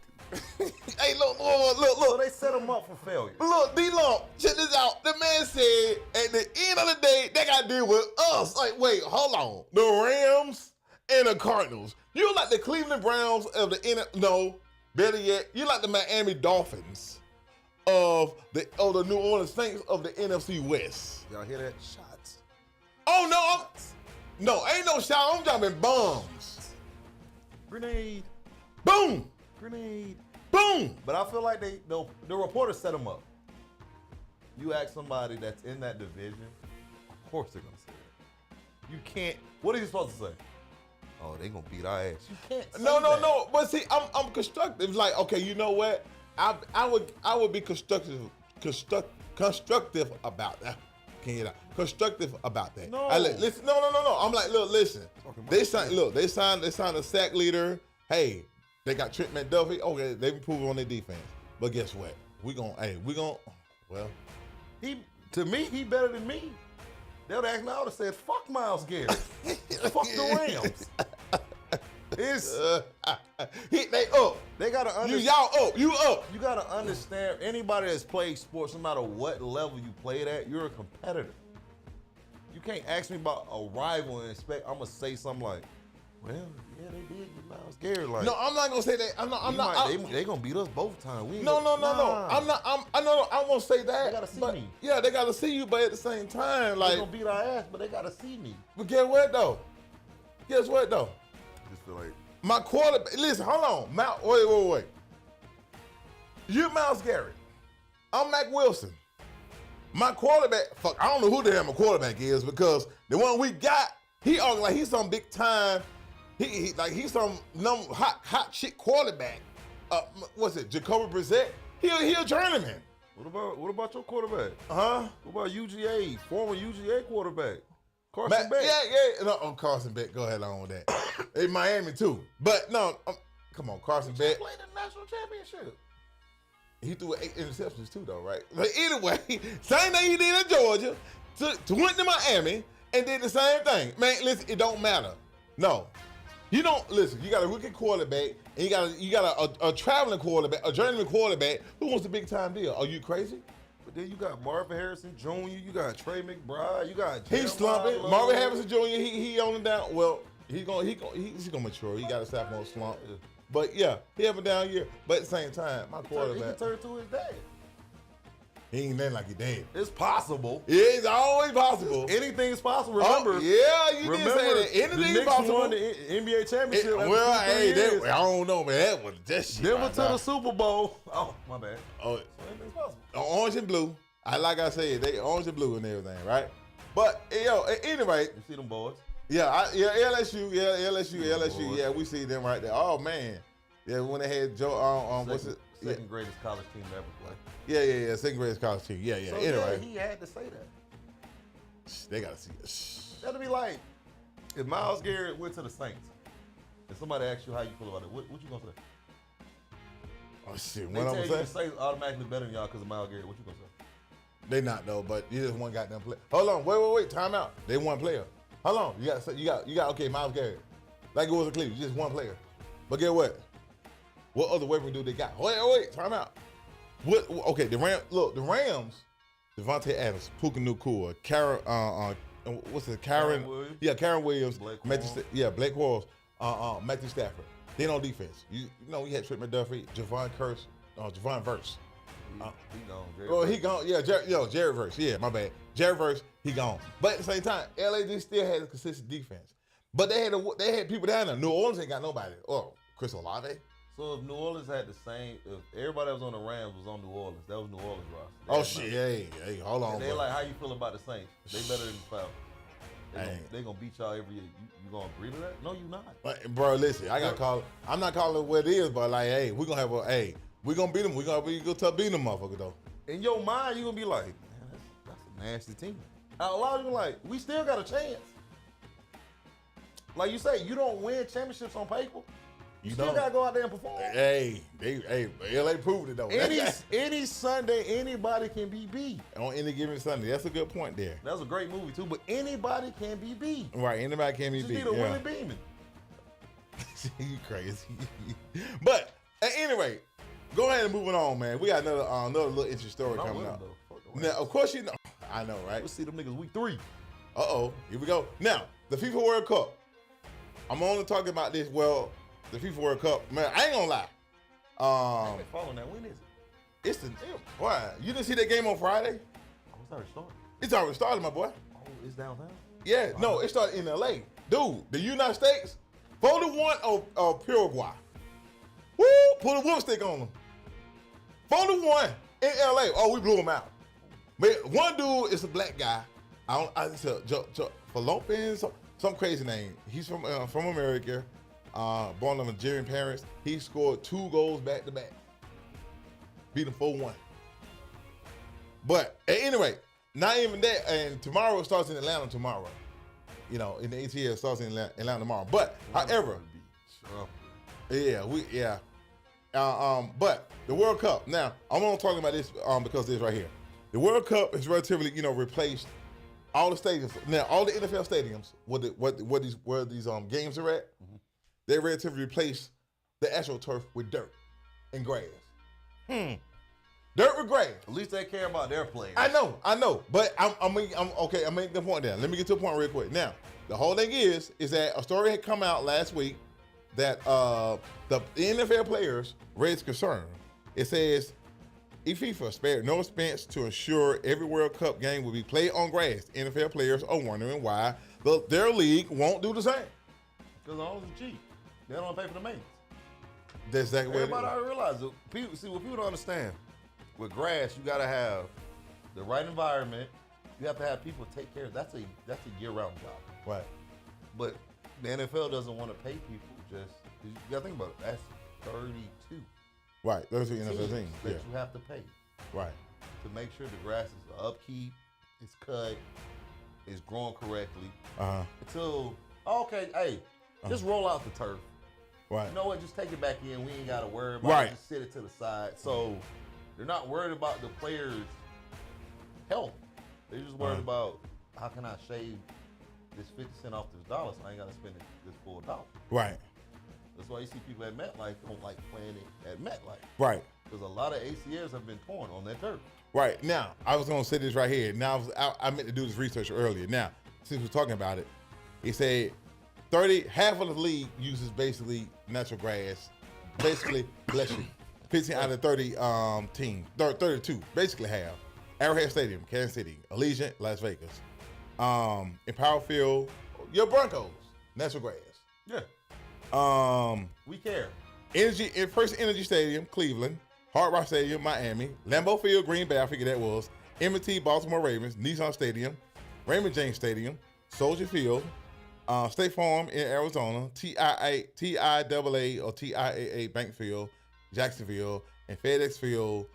TV. Hey, look. So they set them up for failure. Look, D-Lump, check this out. The man said at the end of the day, they got to deal with us. Like, wait, hold on. The Rams and the Cardinals. You like the Cleveland Browns of the no, better yet, you like the Miami Dolphins of the New Orleans Saints of the NFC West. Y'all hear that? Shots. Oh no, ain't no shot. I'm dropping bombs. Grenade. Boom. Grenade. Boom. But I feel like the reporters set them up. You ask somebody that's in that division, of course they're gonna say that. You can't. What are you supposed to say? Oh, they gonna beat our ass. You can't. Say No. But see, I'm constructive. Like, okay, you know what? I would be constructive about that. Can you hear that? Constructive about that. No. Listen, no. I'm like, look, listen. They signed a sack leader. Hey, they got Trent McDuffie. Okay, they've improved on their defense. But guess what? Well. To me, he better than me. They would ask me, I would have said, fuck Myles Garrett. Fuck the Rams. They up. They gotta understand. Y'all up. You up. You gotta understand, anybody that's played sports, no matter what level you played at, you're a competitor. You can't ask me about a rival and expect I'm gonna say something like, well, yeah, they did with Myles Garrett. Like, no, I'm not gonna say that. I'm not. They gonna beat us both times. No. I'm not. I won't say that. They gotta see me. Yeah, they gotta see you, but at the same time, like, they gonna beat our ass, but they gotta see me. But guess what though? I just feel like my quarterback. Listen, hold on. Wait. You're Myles Garrett. I'm Mac Wilson. My quarterback. Fuck, I don't know who the hell my quarterback is because the one we got, he acting like he's some big time. He's some hot shit quarterback. What's it? Jacoby Brissett? He a journeyman. What about your quarterback? Huh? What about UGA? Former UGA quarterback. Carson Beck. Yeah. No, Carson Beck. Go ahead on with that. In Miami too. But no, come on, Carson Beck. He played in the national championship. He threw 8 interceptions too, though, right? But anyway, same thing he did in Georgia. Went to Miami and did the same thing. Man, listen, it don't matter. No. You don't listen. You got a rookie quarterback, and you got a traveling quarterback, a journeyman quarterback who wants a big time deal. Are you crazy? But then you got Marvin Harrison Jr., you got Trey McBride, you got he's slumping. Marvin Harrison Jr. He on it down. Well, he's gonna mature. He got a sophomore slump. But yeah, he have a down year. But at the same time, my quarterback. He can turn to his dad. He ain't nothing like your dad. It's possible. It's always possible. Anything's possible. Remember? You did say that. Anything's possible. Won the NBA championship. I don't know, man. That shit. Denver to the Super Bowl. Oh, my bad. Oh, so anything's possible. Orange and blue. Like I said, they orange and blue and everything, right? But anyway, you see them boys? LSU. Yeah, we see them right there. Oh man, yeah, when they had Joe. Second greatest college team to ever play. Yeah. Second greatest college team. Yeah. So anyway, he had to say that. They gotta see it. That'd be like if Myles Garrett went to the Saints, and somebody asked you how you feel about it. What you gonna say? Oh shit! They tell you the Saints automatically better than y'all because of Myles Garrett. What you gonna say? They not though, but you just one goddamn player. Hold on, wait, time out. They one player. Hold on, you got okay, Myles Garrett. Like it was a Cleveland, just one player. But get what? What other weapon do they got? Wait, time out. What? Okay, the Rams. Devontae Adams, Puka Nacua, Karen Williams. Yeah, Karen Williams. Blake Quarles. Matthew Stafford. They on defense. You know we had Trent McDuffie, Javon Verse. He gone. He gone. Yeah, Jared Verse. Yeah, my bad. Jared Verse, he gone. But at the same time, LA still had a consistent defense. But they had people down there. New Orleans ain't got nobody. Oh, Chris Olave. So if New Orleans had the same, if everybody that was on the Rams was on New Orleans, that was New Orleans roster. Oh shit! Hey, hold on. And they're like, how you feel about the Saints? They better than the Falcons. They gonna beat y'all every year. You gonna agree to that? No, you not. Bro, listen, I gotta call. I'm not calling it what it is, but like, hey, we gonna have we gonna beat them. We gonna tough beating them, motherfucker though. In your mind, you gonna be like, man, that's a nasty team. Out loud, you like, we still got a chance. Like you say, you don't win championships on paper. You still gotta go out there and perform. Hey, LA proved it though. Any Sunday, anybody can be beat. On any given Sunday, that's a good point there. That's a great movie too. But anybody can be beat. Right, anybody can be beat. Just need a Willie Beeman. You crazy. But at any rate, go ahead and moving on, man. We got another little interesting story coming up. Now, of course you know. I know, right? We'll see them niggas week 3. Here we go. Now, the FIFA World Cup. I'm only talking about this. Well, the FIFA World Cup, man. I ain't gonna lie. I ain't been following that. When is it? It's the why? You didn't see that game on Friday? Oh, it's already started. It's already started, my boy. Oh, it's downtown. Yeah, no, it started in LA, dude. The United States 4-1 of Paraguay. Woo! Put a whoop stick on them. 4-1 in LA. Oh, we blew them out. But one dude is a black guy. Falopin, some crazy name. He's from America. Born of Nigerian parents. He scored 2 goals back to back. Beat him 4-1. But at any rate, not even that. And tomorrow it starts in Atlanta tomorrow. You know, in the ATL it starts in Atlanta tomorrow. But however, but the World Cup. Now I'm gonna talk about this because this right here. The World Cup has relatively, replaced all the stadiums. Now all the NFL stadiums, where these games are at, they relatively replaced the actual turf with dirt and grass. Dirt with grass. At least they care about their players. I know. But I'm okay. I'm making the point there. Let me get to the point real quick. Now, the whole thing is that a story had come out last week that the NFL players raised concern. It says, FIFA spared no expense to ensure every World Cup game will be played on grass. NFL players are wondering why their league won't do the same. Because the owners are cheap. They don't pay for the maintenance. That's exactly what it is. Everybody already realize it. See, what people don't understand, with grass, you got to have the right environment. You have to have people take care of it. That's a year-round job. Right. But the NFL doesn't want to pay people just, you got to think about it. That's 32. Right, 32 NFL teams. That you have to pay. Right. To make sure the grass is upkeep, it's cut, it's growing correctly. Until, just roll out the turf. Right. You know what? Just take it back in. We ain't got to worry about it. Just sit it to the side. So they're not worried about the players' health. They're just worried about how can I shave this 50 cents off this dollar so I ain't got to spend this full dollar. Right. That's why you see people at MetLife don't like playing it at MetLife. Right. Because a lot of ACLs have been torn on that turf. Right. Now, I was going to say this right here. Now, I meant to do this research earlier. Now, since we're talking about it, he said half of the league uses basically natural grass. Basically, bless you, 15 out of 30 teams, 32, basically half. Arrowhead Stadium, Kansas City. Allegiant, Las Vegas. Empower Field, your Broncos, natural grass. Yeah. We care. First Energy Stadium, Cleveland. Hard Rock Stadium, Miami. Lambeau Field, Green Bay, I figured that was. M&T, Baltimore Ravens. Nissan Stadium. Raymond James Stadium. Soldier Field. State Farm in Arizona. TIAA or TIAA Bank Field, Jacksonville. And FedEx Field,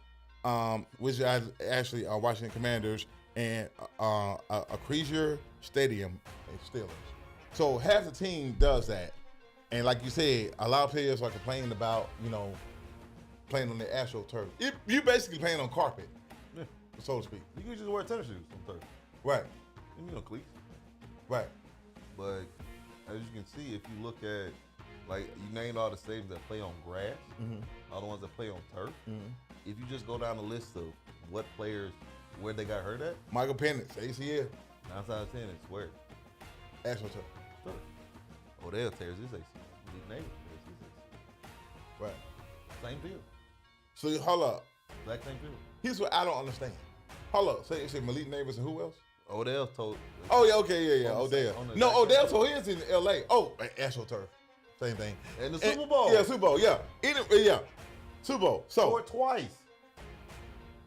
which is actually Washington Commanders. And Acrisure Stadium in Steelers. So half the team does that. And like you said, a lot of players are complaining about, playing on the actual turf. You basically playing on carpet, so to speak. You can just wear tennis shoes on turf. Right. And cleats. Right. But as you can see, if you look at, like, you named all the stadiums that play on grass, all the ones that play on turf. If you just go down the list of what players, where they got hurt at. Michael Penix, ACL. 9 out of 10, it's where? Actual turf. Turf. Odell tears his ACL. His neighbor tears his ACL. Right. Same field. So hold up. Exact same field. Here's what I don't understand. Hold up. Say Malik Neighbors and who else? Odell told. Oh, yeah, okay, yeah. Odell. No, Odell told his in L.A. Oh, AstroTurf. Same thing. And the Super Bowl. Yeah, Super Bowl, yeah. Yeah. Super Bowl. So. Scored twice.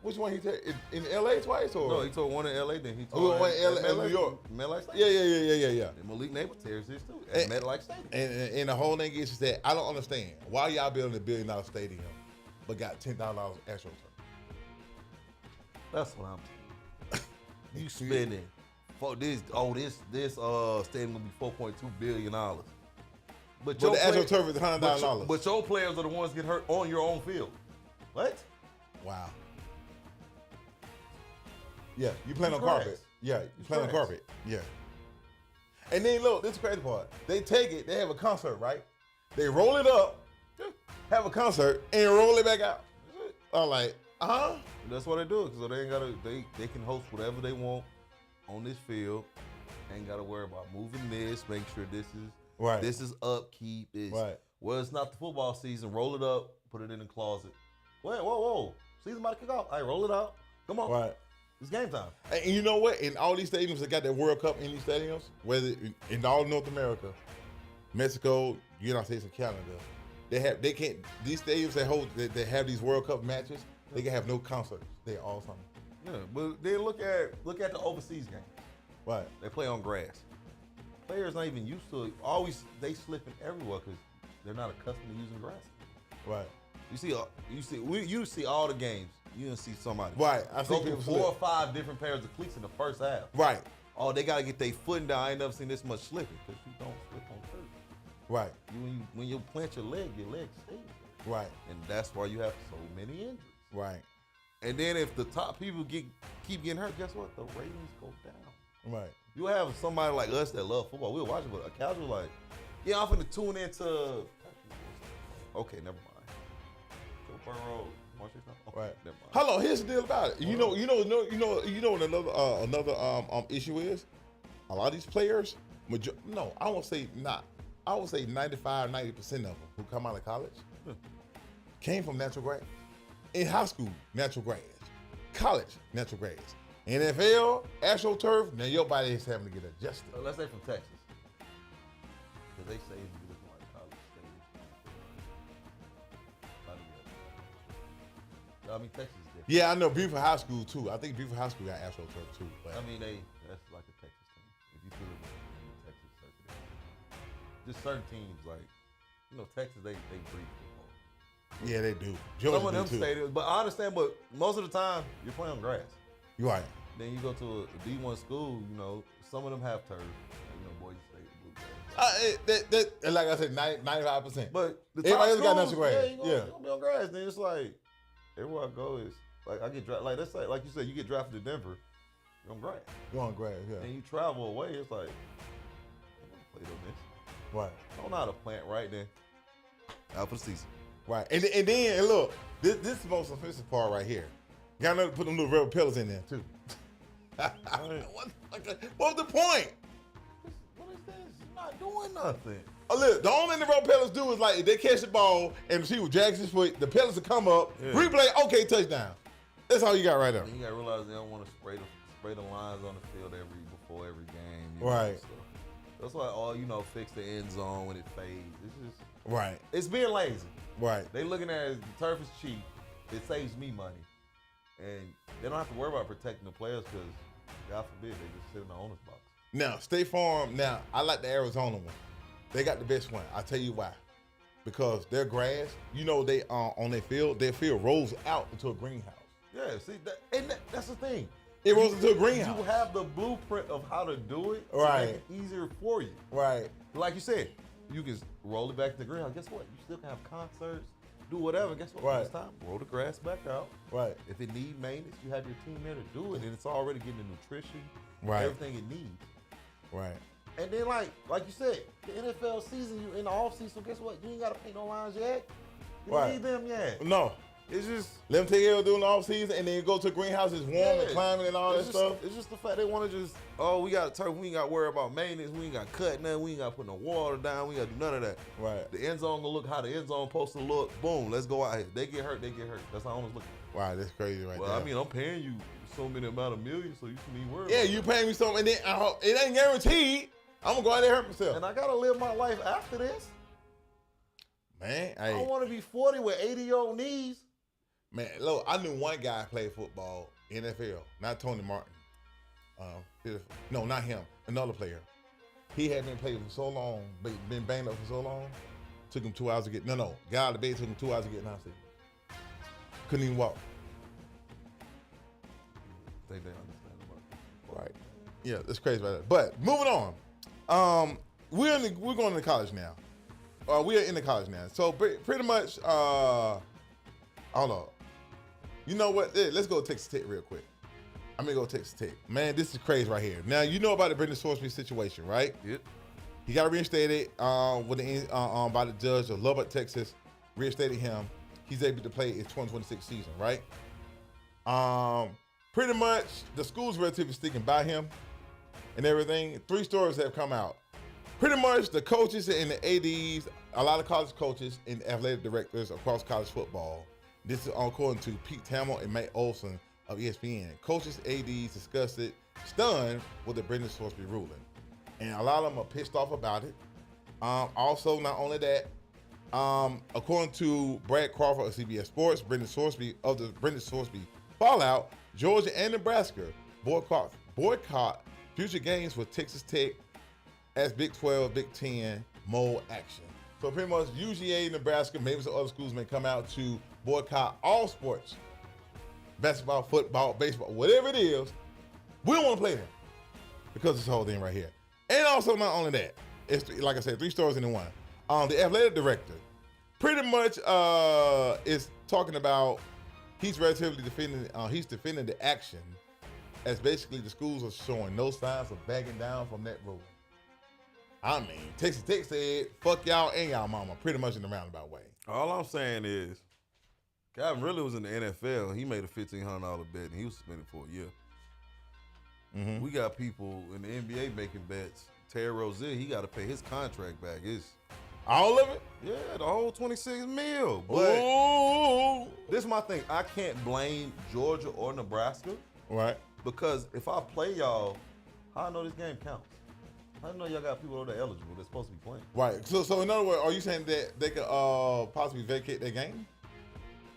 Which one he told? In L.A. twice? Or? No, he told one in L.A., then he told one in New York. MetLife Stadium. Yeah. And Malik Neighbors tears his too at MetLife Stadium. And the whole thing is just that I don't understand. Why y'all building $1 billion stadium but got $10,000 AstroTurf? That's what I'm saying. You spending for this stadium gonna be $4.2 billion. But the AstroTurf is $100,000. But your players are the ones get hurt on your own field. What? Wow. Yeah, you playing on carpet. Yeah, you playing on carpet. Yeah. And then look, this is the crazy part. They take it, they have a concert, right? They roll it up, have a concert, and roll it back out. I'm like, That's why they do it, because they ain't gotta. They can host whatever they want on this field. Ain't gotta worry about moving this, make sure this is upkeep. Right. Well, it's not the football season. Roll it up, put it in the closet. Wait, whoa. Season about to kick off. All right, roll it out. Come on. Right. It's game time. And you know what? In all these stadiums that got that World Cup in these stadiums, whether in all North America, Mexico, United States, and Canada, these stadiums that have these World Cup matches, they can have no concerts. They're all something. Yeah, but then look at the overseas games. Right. They play on grass. Players not even used to it. They slipping everywhere because they're not accustomed to using grass. Right. You see all the games. You didn't see somebody. Right. I see go people through 4 or 5 different pairs of cleats in the first half. Right. Oh, they gotta get their foot down. I ain't never seen this much slipping because you don't slip on turf. Right. When you plant your leg stays. Right. And that's why you have so many injuries. Right. And then if the top people keep getting hurt, guess what? The ratings go down. Right. You have somebody like us that love football. We'll watch it, but a casual like, yeah, I'm finna tune into. Okay, never mind. Joe Burrow. Okay, right. Never mind. Hold on. Here's the deal about it. You know what another issue is. A lot of these players, I won't say not. I would say 95, 90% of them who come out of college came from natural grass. In high school, natural grass. College, natural grass. NFL, AstroTurf, now your body is having to get adjusted. Let's say from Texas. Because they say you look like college state. I mean, Texas is different. Yeah, I know Beaufort High School too. I think Beaufort High School got AstroTurf too. But I mean, that's like a Texas team. If you put it in the Texas circuit. Just certain teams, like, Texas, they breed football. Yeah, they do. Georgia some of them stadiums, but I understand, but most of the time, you're playing on grass. You're right. Then you go to a D1 school, some of them have turf. Boise State, Bluegrass. Like I said, 95%. But everybody else got natural grass. You're gonna be on grass. Then it's like, everywhere I go is, like, I get drafted. Like, let's say, like you said, you get drafted to Denver, you're on grass. You're on grass, yeah. And you travel away, it's like, I want to play on this. Right. I don't know how to plant right then. Out for the season. Right. And then look, this is the most offensive part right here. You gotta put them little rubber pillars in there too. What's the point? What is this? You're not doing nothing. Oh, look, the only thing the rubber pillars do is, like, if they catch the ball and the receiver drags his foot, the pillars will come up, replay, okay, touchdown. That's all you got right there. And you gotta realize they don't want to spray the lines on the field before every game. Right. So that's why fix the end zone when it fades. It's just right. It's being lazy. Right. They looking at it, the turf is cheap. It saves me money. And they don't have to worry about protecting the players because, God forbid, they just sit in the owner's box. Now, State Farm, I like the Arizona one. They got the best one. I'll tell you why. Because their grass, they on their field rolls out into a greenhouse. Yeah, see, that's the thing. It rolls into a greenhouse. You have the blueprint of how to do it to make it easier for you. Right. Like you said, you can roll it back to the greenhouse. Guess what? You still can have concerts, do whatever. Guess what? Right. This time, roll the grass back out. Right. If it needs maintenance, you have your team there to do it, and it's already getting the nutrition, everything it needs. Right. And then, like you said, the NFL season, you in the off season. So guess what? You ain't got to paint no lines yet. You don't need them yet. No. It's just let them take care of during the off season, and then go to greenhouse, it's warm and climbing and all that stuff. It's just the fact they want to just, we got turf, we ain't got to worry about maintenance, we ain't got to cut nothing, we ain't got to put no water down, we ain't got to do none of that. Right. The end zone gonna look how the end zone supposed to look. Boom, let's go out here. They get hurt, they get hurt. That's how owners look. Wow, that's crazy right there. Well, I mean, I'm paying you so many amount of millions, so you shouldn't even worry. Yeah, you paying me something, and then it ain't guaranteed. I'm gonna go out there and hurt myself. And I gotta live my life after this. Man, I don't want to be 40 with 80-year-old knees. Man, look, I knew one guy played football, NFL, not Tony Martin. No, not him. Another player. He had been playing for so long, been banged up for so long. Took him 2 hours to get. No, got out of the bed. Took him 2 hours to get now. Couldn't even walk. I think they understand about it. Right. Yeah, that's crazy about that. But moving on. We're going to college now. We are in the college now. So pretty much. Hold on. You know what? Let's go to Texas Tech real quick. I'm gonna go to Texas Tech. Man, this is crazy right here. Now you know about the Brendan Sorsby situation, right? Yep. He got reinstated by the judge of Lubbock, Texas. Reinstated him. He's able to play his 2026 season, right? Pretty much the school's relatively sticking by him and everything. 3 stories have come out. Pretty much the coaches and the ADs, a lot of college coaches and athletic directors across college football. This is according to Pete Thamel and Matt Olson of ESPN. Coaches, ADs discussed it, stunned with the Brendan Sorsby ruling. And a lot of them are pissed off about it. Also, not only that, according to Brad Crawford of CBS Sports, Brendan Sorsby fallout, Georgia and Nebraska boycott future games with Texas Tech as Big 12, Big 10 mold action. So pretty much UGA, Nebraska, maybe some other schools may come out to boycott all sports, basketball, football, baseball, whatever it is. We don't want to play them because of this whole thing right here. And also not only that, it's like I said, 3 stories into one. The athletic director pretty much is talking about he's relatively defending the action as basically the schools are showing no signs of backing down from that ruling. I mean, Texas Tech said, fuck y'all and y'all mama, pretty much in a roundabout way. All I'm saying is, Calvin really was in the NFL. He made a $1,500 bet, and he was suspended for a year. Mm-hmm. We got people in the NBA making bets. Terry Rozier, he got to pay his contract back. All of it? Yeah, the whole $26 million. But this is my thing. I can't blame Georgia or Nebraska. Right. Because if I play y'all, how I know this game counts? I know y'all got people over there eligible that's supposed to be playing. Right. So in other words, are you saying that they could possibly vacate their game?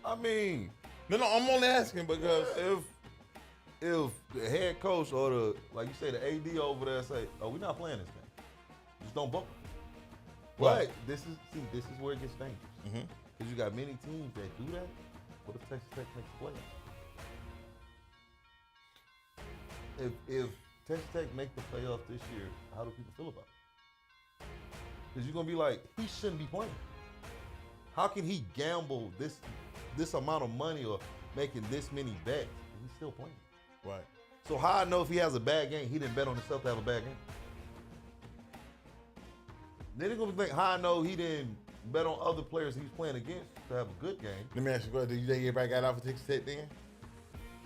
I mean, no, I'm only asking because if the head coach or the, like you say, the AD over there say, "Oh, we're not playing this game. Just don't book them." Right. But this is where it gets dangerous because you got many teams that do that. What if Texas Tech makes the playoffs? If Texas Tech make the playoffs this year, how do people feel about it? Because you're gonna be like, he shouldn't be playing. How can he gamble this amount of money or making this many bets and he's still playing? Right. So how I know if he has a bad game, he didn't bet on himself to have a bad game? Then they're gonna think, how I know he didn't bet on other players he's playing against to have a good game? Let me ask you, do you think everybody got out for Texas Tech then?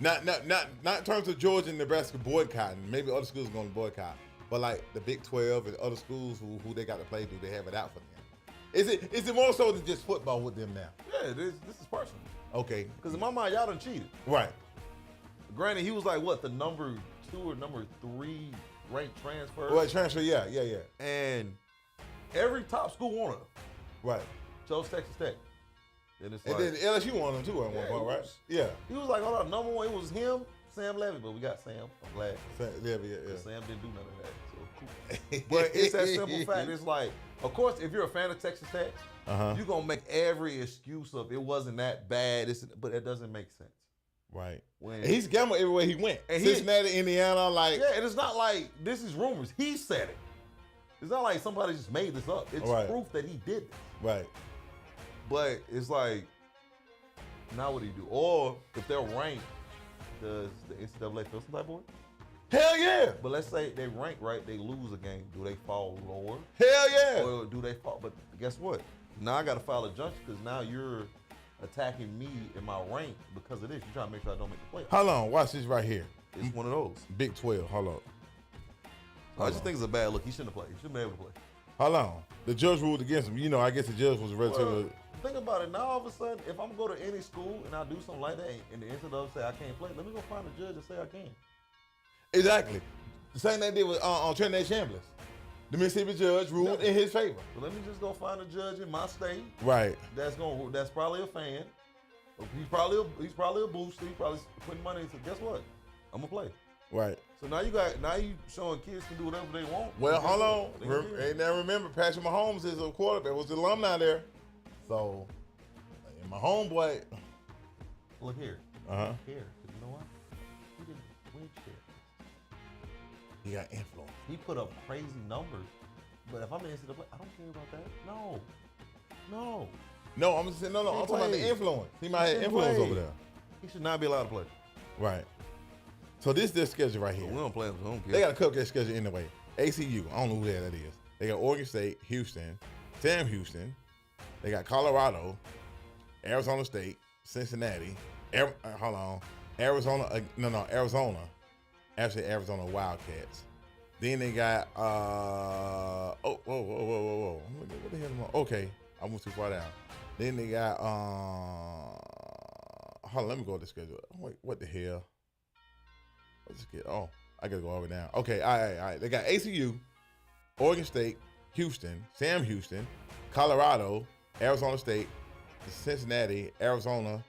Not in terms of Georgia and Nebraska boycotting. Maybe other schools are going to boycott, but like the Big 12 and other schools who they got to play, do they have it out for them? Is it more so than just football with them now? Yeah, this is personal. Okay. Because in my mind, y'all done cheated. Right. Granted, he was like what, the number 2 or number 3 ranked transfer? Right, transfer. Yeah. And every top school wanted him. Right. Chose Texas Tech. And then LSU wanted him too at one point, right? Yeah. He was like, hold on, number 1, it was him, Sam Levy, but we got Sam. I'm glad. Sam Levy, yeah. Sam didn't do none of that, so cool. But it's that simple fact. It's like, of course, if you're a fan of Texas Tech, you're going to make every excuse of it wasn't that bad, but it doesn't make sense. Right. He's gambled everywhere he went. And Cincinnati, Indiana, like. Yeah, and it's not like this is rumors. He said it. It's not like somebody just made this up. It's proof that he did this. Right. But it's like, now what do you do? Or if they're ranked, does the NCAA feel some type of way? Hell yeah. But let's say they rank right, they lose a game. Do they fall lower? Hell yeah. Or do they fall? But guess what? Now I got to file a injunction because now you're attacking me in my rank because of this. You're trying to make sure I don't make the play. Hold on, watch this right here. It's one of those. Big 12. Hold on. I just think it's a bad look. He shouldn't have played. He shouldn't be able to play. Hold on. The judge ruled against him. You know, I guess the judge was relatively. Well, think about it. Now all of a sudden, if I'm going to any school and I do something like that, and the NCAA say I can't play, let me go find a judge and say I can. Exactly. The same thing they did with on Trinidad Chambliss. The Mississippi judge ruled in his favor. So let me just go find a judge in my state. Right. That's probably a fan. He's probably a booster. He's probably putting money into. Guess what? I'm gonna play. Right. So now you showing kids can do whatever they want. Well, hold on. And now remember, Patrick Mahomes is a quarterback. Was the alumni there? So, and my homeboy. Look here. Uh-huh. Here. You know what? He didn't win shit. He got influence. He put up crazy numbers. But if I'm in NCAA, I don't care about that. No. No, I'm just saying, no. I'm talking about the influence. He might have influence over there. He should not be allowed to play. Right. So this is their schedule right here. We don't play him, so I don't care. They got a cupcake schedule anyway. ACU, I don't know who the hell that is. They got Oregon State, Houston, Sam Houston. They got Colorado, Arizona State, Cincinnati. Arizona. Arizona. Actually, Arizona Wildcats. Then they got whoa. What the hell am I? Okay, I went too far down. Then they got hold on, let me go to the schedule. Wait, what the hell? Let's get I gotta go all the way down. Okay, all right. They got ACU, Oregon State, Houston, Sam Houston, Colorado, Arizona State, Cincinnati, Arizona,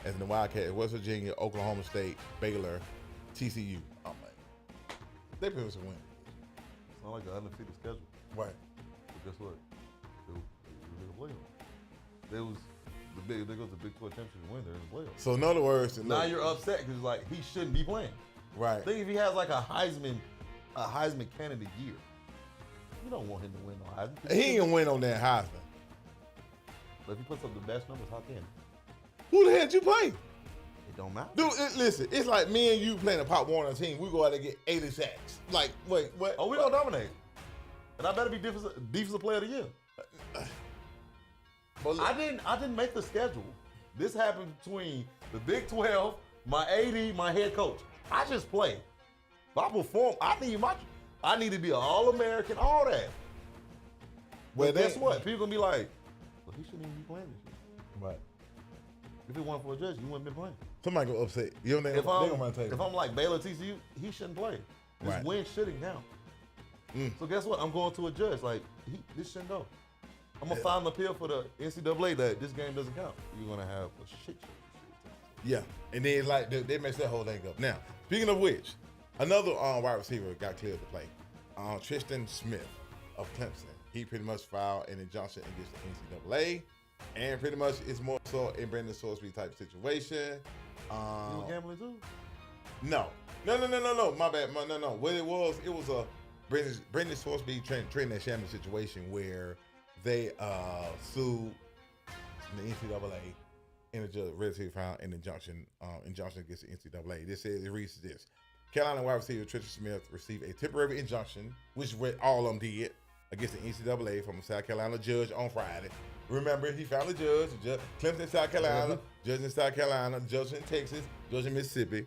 as in the Wildcats, West Virginia, Oklahoma State, Baylor, TCU. I'm like, they pretty much win. It's not like an undefeated schedule. Right. But guess what? They were play on. They go to the Big 12 championship and win. They're in the playoffs. So in other words, now you're upset because like he shouldn't be playing. Right. Think if he has like a Heisman candidate year, you don't want him to win no Heisman. He ain't gonna win on that Heisman. But if he puts up the best numbers, how can he? Who the hell did you play? It don't matter. Dude, listen, it's like me and you playing a Pop Warner team. We go out and get 80 sacks. Like, wait, what? Oh, we gonna dominate. And I better be defensive player of the year. I didn't make the schedule. This happened between the Big 12, my AD, my head coach. I just play. If I perform, I need to be an All-American, all that. Well, guess what? People gonna be like, well, he shouldn't even be playing this year. Right. If it weren't for a judge, he wouldn't been playing. Somebody go upset. You know what if I'm like Baylor, TCU, he shouldn't play. This win shouldn't count. So guess what? I'm going to a judge. Like, this shouldn't go. I'm gonna file an appeal for the NCAA that this game doesn't count. You're gonna have a shit show. Yeah, and then it's like they messed that whole thing up. Now, speaking of which, another wide receiver got cleared to play. Tristan Smith of Clemson. He pretty much filed an injunction against the NCAA, and pretty much it's more so in Brendan Sorsby type situation. You were gambling too? No. My bad. No. What it was a Brendan Sorsby Trinidad Chambliss situation where they sued the NCAA and the judge relatively found an injunction against the NCAA. This says it reads this: Carolina wide receiver Tristan Smith received a temporary injunction, which all of them did, against the NCAA from a South Carolina judge on Friday. Remember, he found a judge Clemson, South Carolina, judge in South Carolina, judge in Texas, judge in Mississippi,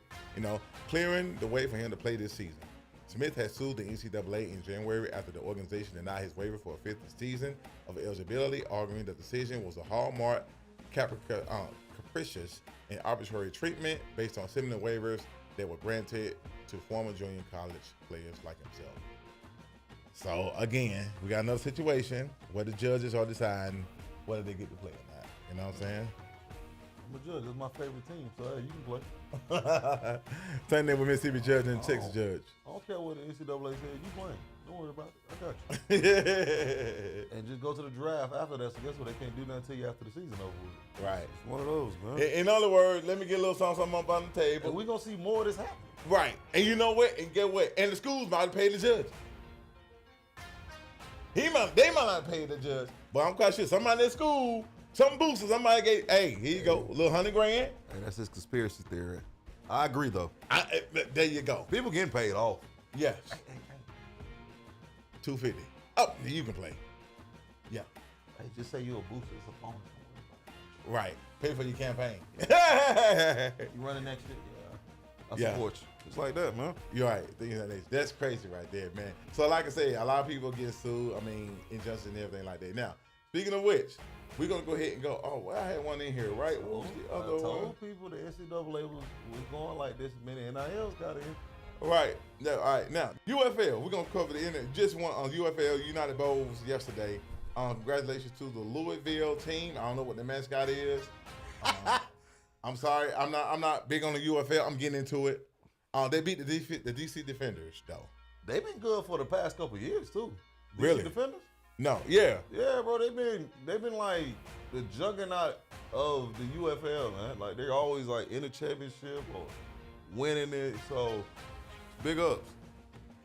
clearing the way for him to play this season. Smith has sued the NCAA in January after the organization denied his waiver for a fifth season of eligibility, arguing the decision was a hallmark, capricious, and arbitrary treatment based on similar waivers that were granted to former junior college players like himself. So again, we got another situation where the judges are deciding whether they get to play or not. You know what I'm saying? I'm a judge. That's my favorite team, so hey, you can play. Same thing with Mississippi judge and Texas judge. I don't care what the NCAA says. You playing. Don't worry about it. I got you. And just go to the draft after that. So guess what? They can't do nothing until you after the season over with. Right. It's one of those, man. In other words, let me get a little something up on the table. And we're going to see more of this happen. Right. And you know what? And get what? And the schools might have paid the judge. They might not pay the judge, but I'm quite sure somebody at school, some booster, somebody gave, hey, here you go, a little $100,000. Hey, that's his conspiracy theory. I agree, though. There you go. People getting paid off. Yes. $250. Oh, you can play. Yeah. Hey, just say you're a booster. It's a bonus. Right. Pay for your campaign. You running next year? Yeah. I support you. It's like that, man. You're right. Things like that. That's crazy right there, man. So like I say, a lot of people get sued. I mean, injustice and everything like that. Now, speaking of which, we're going to go ahead and go, oh, well, I had one in here, right? What was the other one? I told people the NCAA was going like this. Many NILs got in. Right. Now, all right. Now, UFL. We're going to cover the end. Just one on UFL United Bowls yesterday. Congratulations to the Louisville team. I don't know what the mascot is. I'm sorry. I'm not big on the UFL. I'm getting into it. They beat the DC Defenders, though. They've been good for the past couple of years, too. DC Really? Defenders? No. Yeah. Yeah, bro. They've been like the juggernaut of the UFL, man. Like, they're always like in the championship or winning it. So, big ups.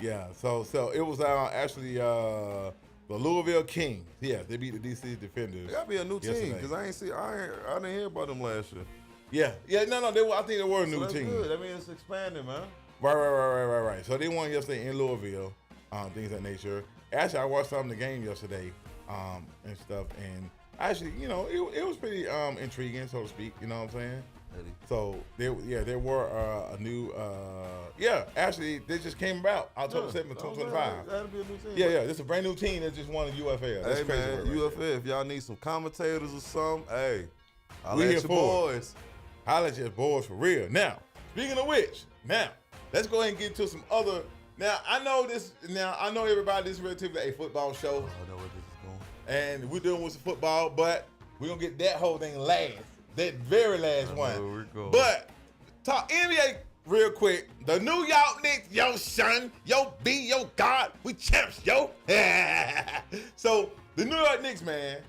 Yeah. So it was actually the Louisville Kings. Yeah, they beat the DC Defenders. They gotta be a new yesterday. team because I didn't hear about them last year. Yeah. No. I think they were a new that's team. Good. I mean, it's expanding, man. Right. So they won yesterday in Louisville. Things of that nature. Actually, I watched some of the game yesterday, and stuff, and actually, it was pretty intriguing, so to speak. You know what I'm saying? Eddie. So there were a new, actually, they just came about October 7th, 2025. That'll be a new team. Yeah. This is a brand new team that just won the UFL. That's Hey, crazy man, work right UFL, there. if y'all need some commentators or something, hey, I'll We let here your for it. boys. Holla at your boys for real. Now, speaking of which, let's go ahead and get to some other. Now, I know everybody, this is relatively a football show. I know where this is going. And we're doing with some football, but we're going to get that whole thing last. That very last I know one. where we're going. But, talk NBA real quick. The New York Knicks, yo son, yo B, yo God, we champs, yo. So, the New York Knicks, man,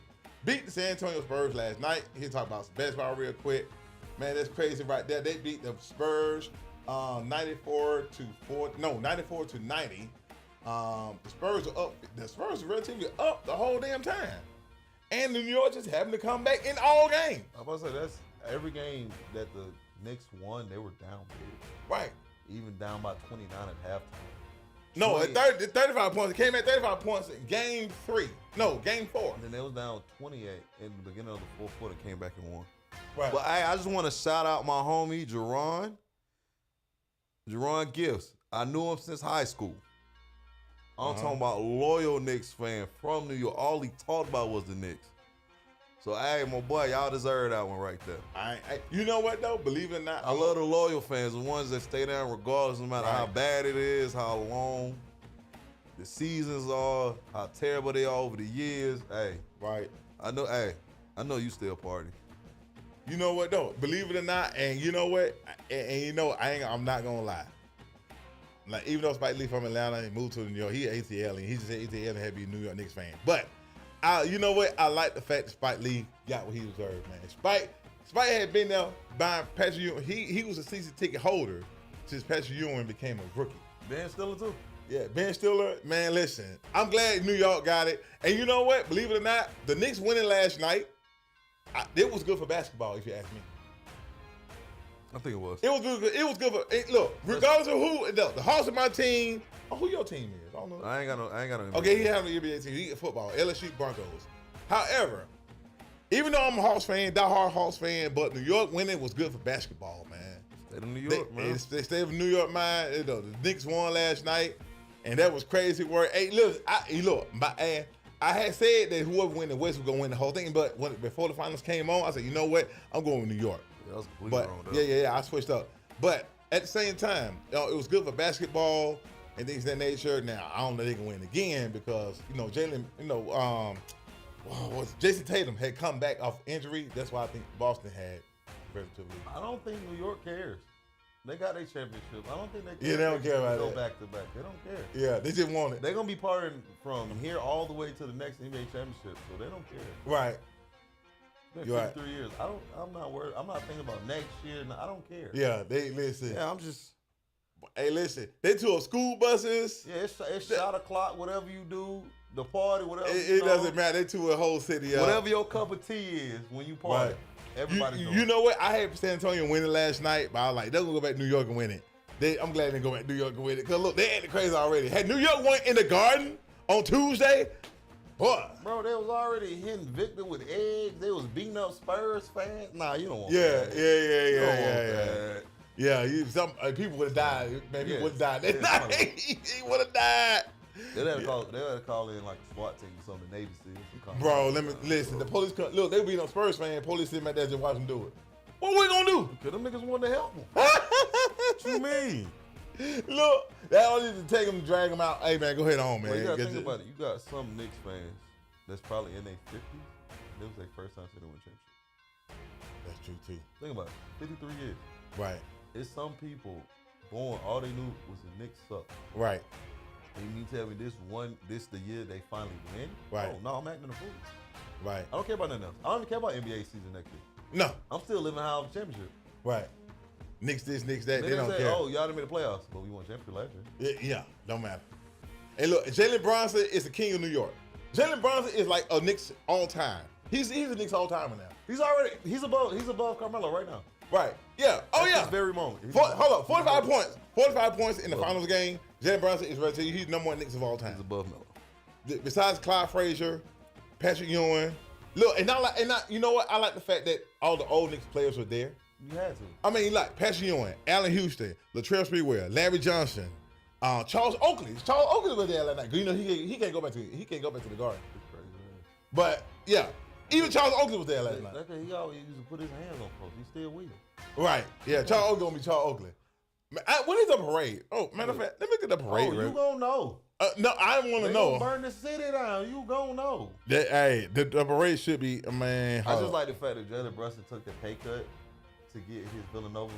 beat the San Antonio Spurs last night. Here talk about some basketball real quick. Man, that's crazy right there. They beat the Spurs 94 to 90. The Spurs are up. The Spurs are relatively up the whole damn time. And New York just happened to come back in all games. I'm about to say, that's every game that the Knicks won, they were down big. Right. Even down by 29 at halftime. No, at 35 points. It came at 35 points in game 3. No, game 4. And then they was down 28 in the beginning of the fourth quarter, came back and won. Right. But I just want to shout out my homie, Jerron Gifts. I knew him since high school. I'm talking about loyal Knicks fan from New York. All he talked about was the Knicks. So, hey, my boy, y'all deserve that one right there. You know what, though? Believe it or not. I love the loyal fans, the ones that stay down regardless, no matter how bad it is, how long the seasons are, how terrible they are over the years. Hey. Right. I know you still party. You know what, though? Believe it or not, and you know what? I'm not going to lie. Like, even though Spike Lee from Atlanta, he moved to New York, he ATL, and he just said ATL and had to be a New York Knicks fan. But, you know what? I like the fact that Spike Lee got what he deserved, man. Spike had been there buying Patrick Ewing. He was a season ticket holder since Patrick Ewing became a rookie. Ben Stiller, too. Yeah, Ben Stiller, man, listen. I'm glad New York got it. And you know what? Believe it or not, the Knicks winning last night, it was good for basketball, if you ask me. I think it was. It was good. It was good for. Look, regardless of who, the Hawks of my team. Who your team is? I don't know. I ain't got no. Okay, he have an NBA team. He football. LSU Broncos. However, even though I'm a Hawks fan, diehard Hawks fan, but New York winning was good for basketball, man. State of New York, man. They stayed with New York, man. The Knicks won last night, and that was crazy work. Hey, look, I had said that whoever win the West was gonna win the whole thing, but before the finals came on, I said, you know what? I'm going with New York. Yeah, that was completely wrong. Yeah, I switched up. But at the same time, it was good for basketball and things of that nature. Now, I don't know if they can win again because, Jason Tatum had come back off injury. That's why I think Boston had relatively. I don't think New York cares. They got their championship. I don't think they care. Yeah, they don't care about go that. back to back. They don't care. Yeah, they just want it. They're going to be partying from here all the way to the next NBA championship, so they don't care. Right. It's been 3 years. I'm not worried. I'm not thinking about next year. I don't care. Yeah, they listen. Yeah, I'm just. Hey, listen. They took school buses. Yeah, it's shot o'clock. Whatever you do, the party, whatever. It doesn't matter. They took a whole city up. Whatever your cup of tea is when you party, everybody's doing. You know what? I had San Antonio winning last night, but I was like, they're gonna go back to New York and win it. I'm glad they go back to New York and win it. Cause look, they acting crazy already. Had New York won in the Garden on Tuesday, boy. Bro, they was already hitting Victor with eggs. They was beating up Spurs fans. Nah, you don't want Yeah, that. yeah. Yeah, some people would have died. Man, people would have died that night. He would have died. They had to call in like a SWAT team or something, the Navy SEALs. Bro, let me listen. The police look, they beat up Spurs fans. Police sitting back there just watching them do it. What we gonna do? Cause them niggas wanted to help them. What you mean? Look, that only to take them, drag them out. Hey man, go ahead on, man. Well, you gotta think about it. You got some Knicks fans that's probably in their 50s. This was their first time to win championship. That's true too. Think about it. 53 years. Right. It's some people born, all they knew was the Knicks suck. Right. And you mean tell me this the year they finally win? Right. Oh, no, I'm acting a fool. Right. I don't care about nothing else. I don't even care about NBA season next year. No. I'm still living high on the championship. Right. Knicks this, Knicks that. They They don't say, care. oh, y'all done made the playoffs, but we won championship last year. Yeah, don't matter. Hey, look, Jalen Brunson is the king of New York. Jalen Brunson is like a Knicks all time. He's a Knicks all timer now. He's above Carmelo right now. Right. Yeah. Oh At yeah. this very moment. Hold up. 45 points. 45 points in the finals game. Jalen Brunson is ready to tell you he's number one Knicks of all time. He's above Melo. Besides Clyde Frazier, Patrick Ewing. Look, you know what? I like the fact that all the old Knicks players were there. You had to. I mean, like Patrick Ewing, Allen Houston, Latrell Sprewell, Larry Johnson, Charles Oakley. Charles Oakley was there last night. You know he can't go back to the Garden. It's crazy, man. But yeah, even Charles Oakley was there last night. That's 'cause he always used to put his hands on folks. He's still with him. Right. Yeah, Charles Oakley gonna be Charles Oakley. When is the parade? Oh, matter of fact, let me get the parade. You gonna know. No, I want to They know. gonna burn the city down. You gonna know. The parade should be, man. I just like the fact that Jalen Brunson took the pay cut to get his Villanova,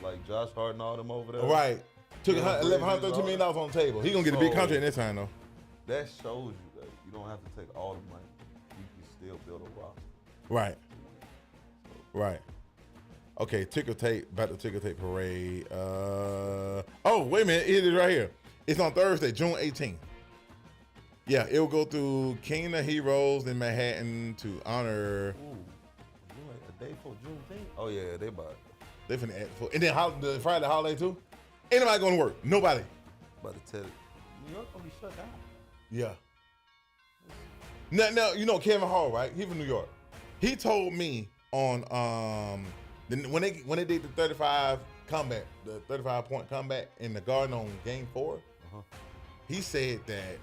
like Josh Harden, all them over there. Right. Took Yeah, $132 million on the table. He gonna get a big contract this time though. That shows you that you don't have to take all the money. You can still build a roster. Right. Right. Okay, ticker tape, about the ticker tape parade. Oh, wait a minute, it is right here. It's on Thursday, June 18th. Yeah, it will go through King of Heroes in Manhattan to honor. Ooh, a day for Juneteenth? Oh yeah, they about They finna add for, and then the Friday holiday too. Ain't nobody gonna work. Nobody. to tell it. New York gonna be shut down. Yeah. Now you know Kevin Hall, right? He from New York. He told me on when they did the 35 comeback, the 35-point comeback in the Garden on Game 4, he said that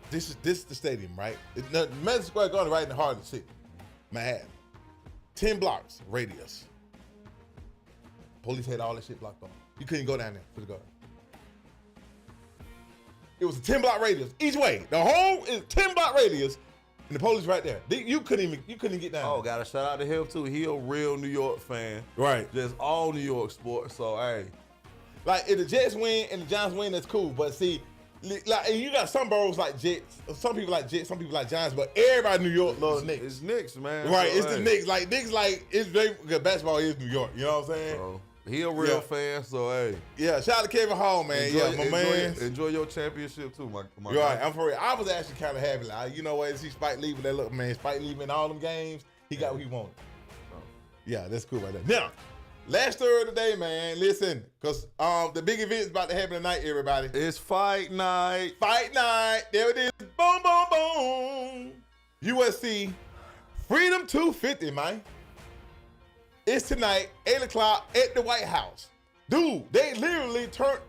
this is the stadium, right? Madison Square Garden right in the heart of the city, Manhattan. 10 blocks radius. Police had all that shit blocked off. You couldn't go down there to the Garden. It was a 10-block radius each way. The whole is 10-block radius. And the police right there. You couldn't even get down. Oh, gotta shout out to him too. He a real New York fan. Right. Just all New York sports. So hey. Like if the Jets win and the Giants win, that's cool. But see, like and you got some boroughs like Jets, some people like Jets, some people like Giants, but everybody in New York loves Knicks. It's Knicks, man. Right, so, it's the Knicks. Like it's very good. Basketball is New York. You know what I'm saying? Bro, he a real fan, so hey. Yeah, shout out to Kevin Hall, man. Man. Enjoy your championship too, my You're right. I'm for real. I was actually kind of happy. Like, you know what? See Spike Lee with that look, man. Spike Lee in all them games. He got what he wanted. Yeah, that's cool right there. Now, last story of the day, man. Listen, because the big event is about to happen tonight, everybody. It's fight night. Fight night. There it is. Boom, boom, boom. USC Freedom 250, man. It's tonight, 8 o'clock at the White House. Dude, they literally turned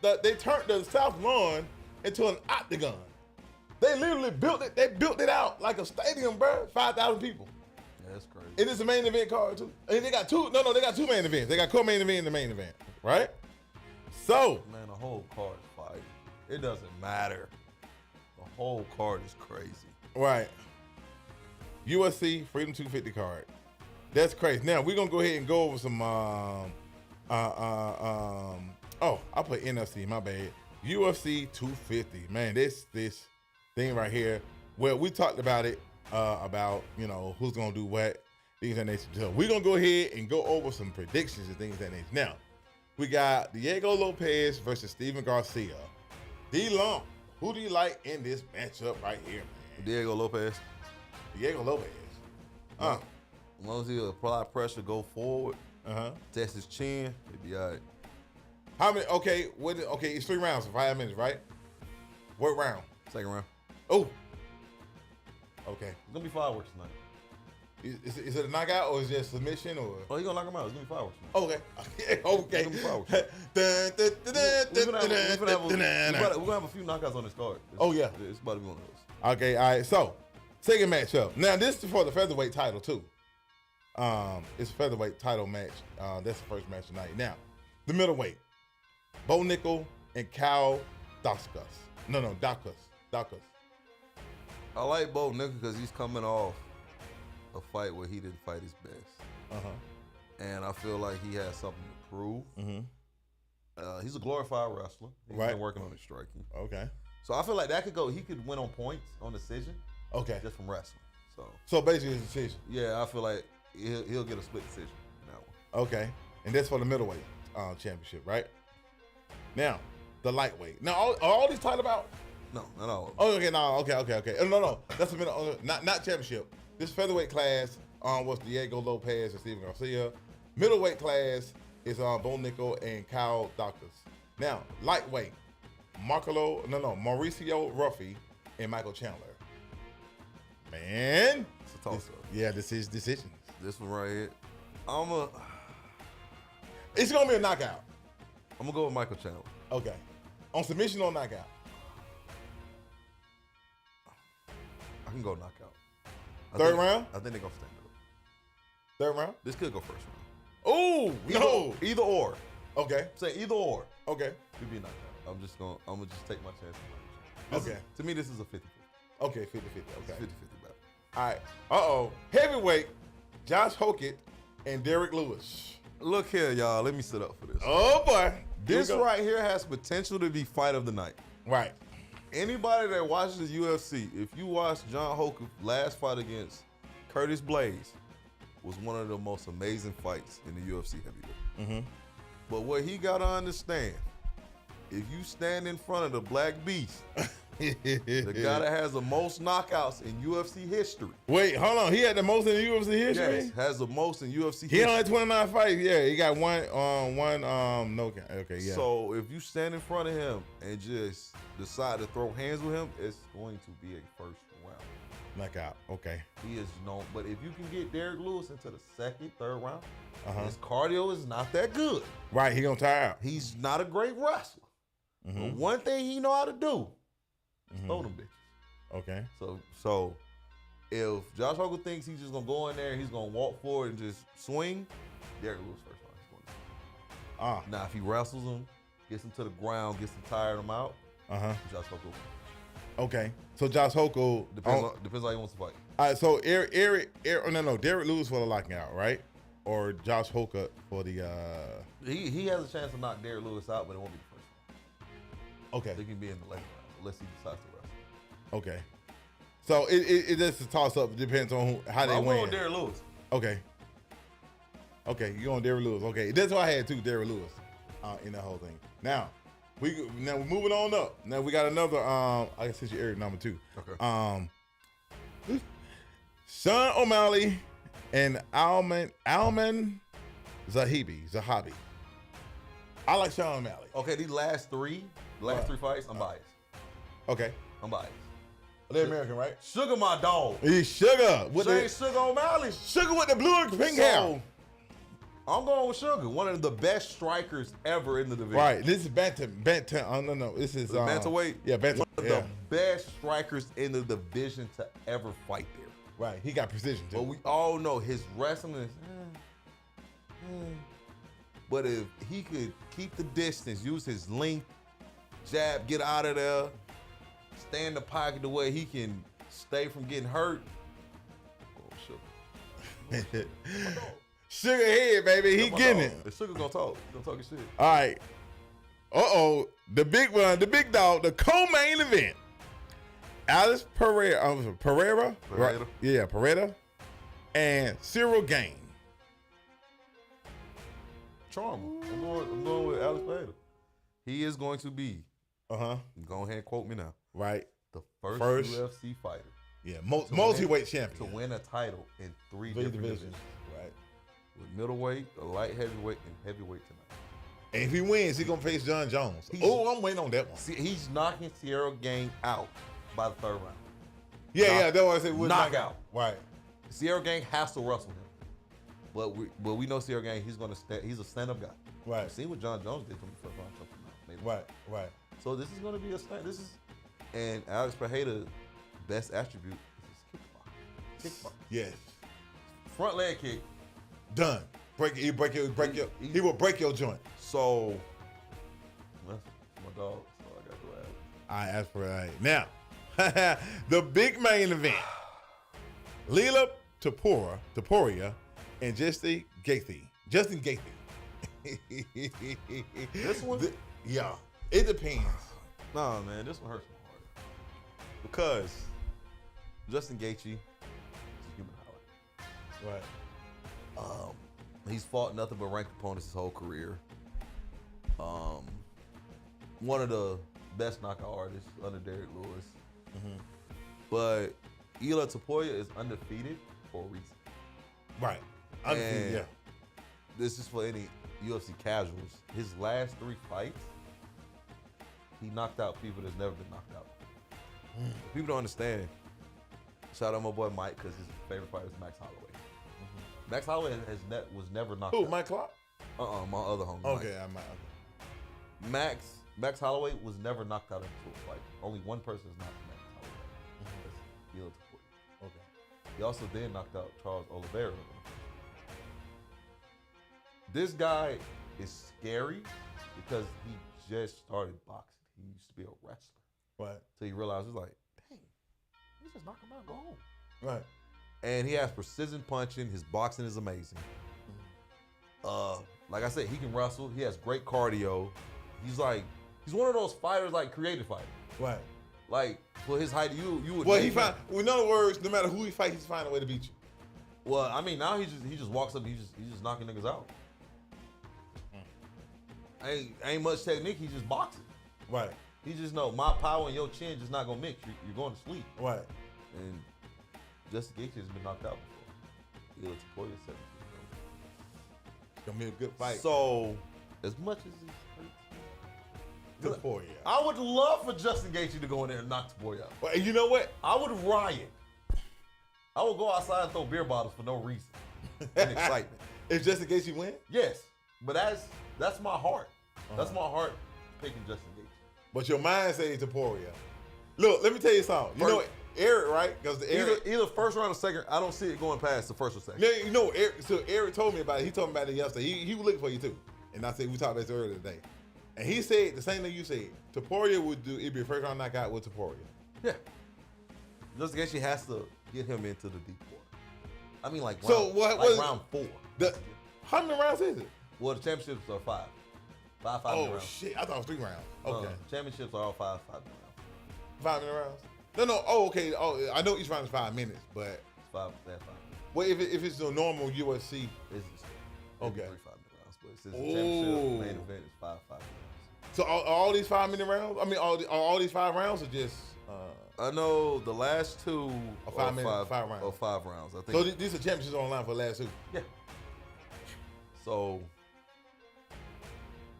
the South Lawn into an octagon. They literally built it. They built it out like a stadium, bro. 5,000 people. Yeah, that's crazy. And it's a main event card too. And they got two. No, they got two main events. They got co-main event and the main event, right? So, Man, the whole card is fire. It doesn't matter. The whole card is crazy. right. USC Freedom 250 card. That's crazy. Now we're gonna go ahead and go over some. Oh, I put NFC. My bad. UFC 250. Man, this thing right here. Well, we talked about it. About who's gonna do what. Things of that nature. So we're gonna go ahead and go over some predictions and things of that nature. Now, we got Diego Lopez versus Steven Garcia. D-Long, who do you like in this matchup right here, man? Diego Lopez. Diego Lopez. As long as he apply pressure, go forward, Uh-huh. test his chin, he'll be all right. How many? Okay, it's 3 rounds for 5 minutes, right? What round? Second round. Oh. Okay. It's gonna be fireworks tonight. Is it a knockout or is it a submission or? Oh, he's gonna knock him out. It's gonna be fireworks tonight. Okay. Okay. It's gonna be fireworks. We're gonna have a few knockouts on this card. It's about to be one of those. Okay. All right. So, second matchup. Now this is for the featherweight title too. It's a featherweight title match. That's the first match tonight. Now, the middleweight, Bo Nickel and Cal Dacus. No, Dacus. I like Bo Nickel because he's coming off a fight where he didn't fight his best. And I feel like he has something to prove. He's a glorified wrestler. He's been working on his striking. Okay. So I feel like that could go. He could win on points on decision. Okay. Just from wrestling. So basically, it's a decision. Yeah, I feel like he'll get a split decision in that one. Okay. And that's for the middleweight championship, right? Now, the lightweight. Now, are all these title bouts? No, not all of them. Oh, okay. No. Okay. No. That's the middle. Not championship. This featherweight class was Diego Lopez and Steven Garcia. Middleweight class is Bo Nickel and Kyle Dacus. Now, lightweight, Mauricio Ruffy and Michael Chandler. Man. It's a toss-up. Yeah, this is decisions. This one right here. It's going to be a knockout. I'm going to go with Michael Chandler. Okay. On submission or knockout? I can go knockout. Third round? I think they're going to stand up. Third round? This could go first round. Oh, no. Either or. Okay. Say either or. Okay. Could be a knockout. I'm gonna just take my chances. Okay. To me, this is a 50-50. Okay, 50-50. Okay. 50-50 battle. All right. Uh-oh. Heavyweight, Josh Hockett and Derek Lewis. Look here, y'all. Let me sit up for this. Oh, boy. This right here has potential to be fight of the night. Right. Anybody that watches UFC, if you watch John Hockett last fight against Curtis Blaze, was one of the most amazing fights in the UFC heavyweight. But what he got to understand, if you stand in front of the Black Beast, the guy that has the most knockouts in UFC history. Wait, hold on. He had the most in the UFC history? Yes, has the most in UFC history. He only had 29 fights. Yeah, he got one, no, okay, yeah. So if you stand in front of him and just decide to throw hands with him, it's going to be a first round. Knockout, okay. He is known, but if you can get Derek Lewis into the second, third round, his cardio is not that good. Right, he gonna tire out. He's not a great wrestler. But one thing he know how to do is throw them bitches. Okay. So if Josh Hockett thinks he's just gonna go in there and he's gonna walk forward and just swing, Derek Lewis first round. He's going to. Now if he wrestles him, gets him to the ground, gets him tired him out, Josh Hockett. Okay. So Josh Hockett depends how he wants to fight. All right. So Derek Lewis for the locking out, right? Or Josh Hockett for the. He has a chance to knock Derek Lewis out, but it won't be the first round. Okay. They can be in the late round unless he decides to wrestle. Okay. So it just a toss up. Depends on how they win. I'm going with Derek Lewis. Okay. Okay, you going Derek Lewis? Okay, that's what I had too, Derek Lewis, in that whole thing. Now we're moving on up. Now we got another. I guess it's your area number 2. Okay. Sean O'Malley and Alman Zahabi. I like Sean O'Malley. Okay, these last three fights, I'm biased. Okay. I'm biased. They're American, right? Sugar, my dog. He's Sugar. Sugar O'Malley. Sugar with the blue and pink hair. I'm going with Sugar. One of the best strikers ever in the division. Right. This is bantam. No. This is bantamweight. Yeah, bantam. One of the best strikers in the division to ever fight there. Right. He got precision too. But we all know his wrestling is. But if he could keep the distance, use his length, jab, get out of there, stay in the pocket the way he can stay from getting hurt. Oh, Sugar. Sugar head, baby. He getting it. The Sugar gonna talk. He gonna talk his shit. All right. The big one, the big dog, the co-main event. Alex Pereira. Right? Yeah, Pereira. And Cyril Gain. Charmer. I'm going with Alex Pereira. He is going to be. Go ahead and quote me now. Right. The first UFC fighter. Yeah, multi-weight champion. To win a title in three different divisions. Right. With middleweight, a light heavyweight, and heavyweight tonight. And if he wins, he's going to face John Jones. I'm waiting on that one. See, he's knocking Cyril Gain out. by the third round. Yeah, that's what I said. Knockout. Right. Sierra Gang has to wrestle him. But we know Sierra Gang, he's a stand-up guy. Right. We've seen what John Jones did to him first round. Right. So this is going to be and Alex Pereira, best attribute is his kickbox. Yes. Front leg kick. Done. He will break your joint. So that's my dog. So I got to do it. I asked for it. Now, the big main event. Leela Topuria and Justin Gaethje. This one? Yeah. It depends. Nah, man, this one hurts my heart. Because Justin Gaethje is a human highlight. Right. He's fought nothing but ranked opponents his whole career. One of the best knockout artists under Derrick Lewis. Mm-hmm. But Leela Topuria is undefeated for a reason. Right. Undefeated, yeah. This is for any UFC casuals. His last 3 fights, he knocked out people that's never been knocked out. People don't understand. Shout out my boy Mike, because his favorite fighter is Max Holloway. Mm-hmm. Max Holloway was never knocked out. Who, Mike Clark? My other homie. Okay, Mike. Max Holloway was never knocked out into a fight. Only one person has knocked Max Holloway. That's Leela Topuria. Okay. He also then knocked out Charles Oliveira. This guy is scary because he just started boxing. He used to be a wrestler. Right. So he realized, he's like, dang, let's just knock him out and go home. Right. And he has precision punching. His boxing is amazing. Like I said, he can wrestle. He has great cardio. He's one of those fighters, like creative fighters. Right. Like for his height, you would. Well, in other words, no matter who he fights, he's finding a way to beat you. Well, I mean, now he just walks up, he's just knocking niggas out. Ain't much technique. He's just boxing. Right. He just know my power and your chin just not gonna mix. You're going to sleep. Right. And Justin Gaethje has been knocked out before. Leela Topuria said it's gonna be a good fight. So, as much as he's Topuria, I would love for Justin Gaethje to go in there and knock Topuria out. Well, you know what? I would riot. I would go outside and throw beer bottles for no reason and excitement. If Justin Gaethje win? Yes, but that's my heart. That's my heart picking Justin Gaethje. But your mind says Topuria. Look, let me tell you something. You know Eric, right? Because either first round or second. I don't see it going past the first or second. Yeah, you know, Eric told me about it. He told me about it yesterday. He was looking for you too. And I said we talked about this earlier today. And he said the same thing you said. Topuria would do. It'd be a first round knockout with Topuria. Yeah. Justin Gaethje has to get him into the deep water. I mean, like round 4. How many rounds is it? Well, the championships are 5. 5 Oh rounds. shit! I thought it was 3 rounds. Okay. Championships are all 5 rounds. 5 minute rounds? No. Oh, okay. Oh, I know each round is 5 minutes, but It's 5 minutes. well, if it's a normal UFC, It's okay. 3 5 minute rounds, but since the championship main event is 5 minutes. So all these 5 minute rounds? I mean, all these 5 rounds are just. I know the last 2 are 5 rounds. Or 5 rounds. I think. So these are championships online for the last 2. Yeah. So.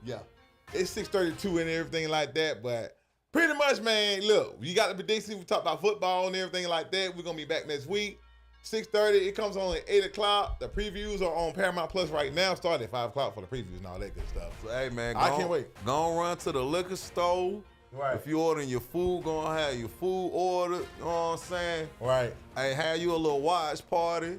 Yeah, it's 6:32 and everything like that, but pretty much, man. Look, you got the predictions. We talk about football and everything like that. We're gonna be back next week. 6:30. It comes on at 8 o'clock. The previews are on Paramount Plus right now. Start at 5 o'clock for the previews and all that good stuff. So hey, man, I can't wait. Go run to the liquor store. Right. If you ordering your food, gonna have your food ordered. You know what I'm saying? Right. Hey, have you a little watch party,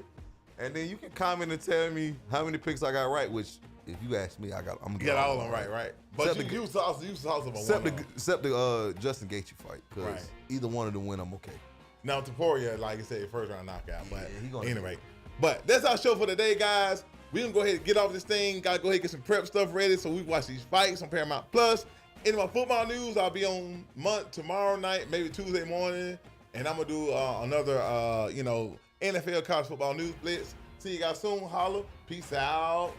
and then you can comment and tell me how many picks I got right. Which, if you ask me, I'm gonna get all of them right. But you saw some except the Justin Gaethje fight, because either one of them win, I'm okay. Now Topuria, like I said, first round knockout. But he gonna anyway, but that's our show for today, guys. We gonna go ahead and get off this thing. Gotta go ahead and get some prep stuff ready so we watch these fights on Paramount Plus. In my football news, I'll be on tomorrow night, maybe Tuesday morning, and I'm gonna do another NFL college football news blitz. See you guys soon. Holla. Peace out.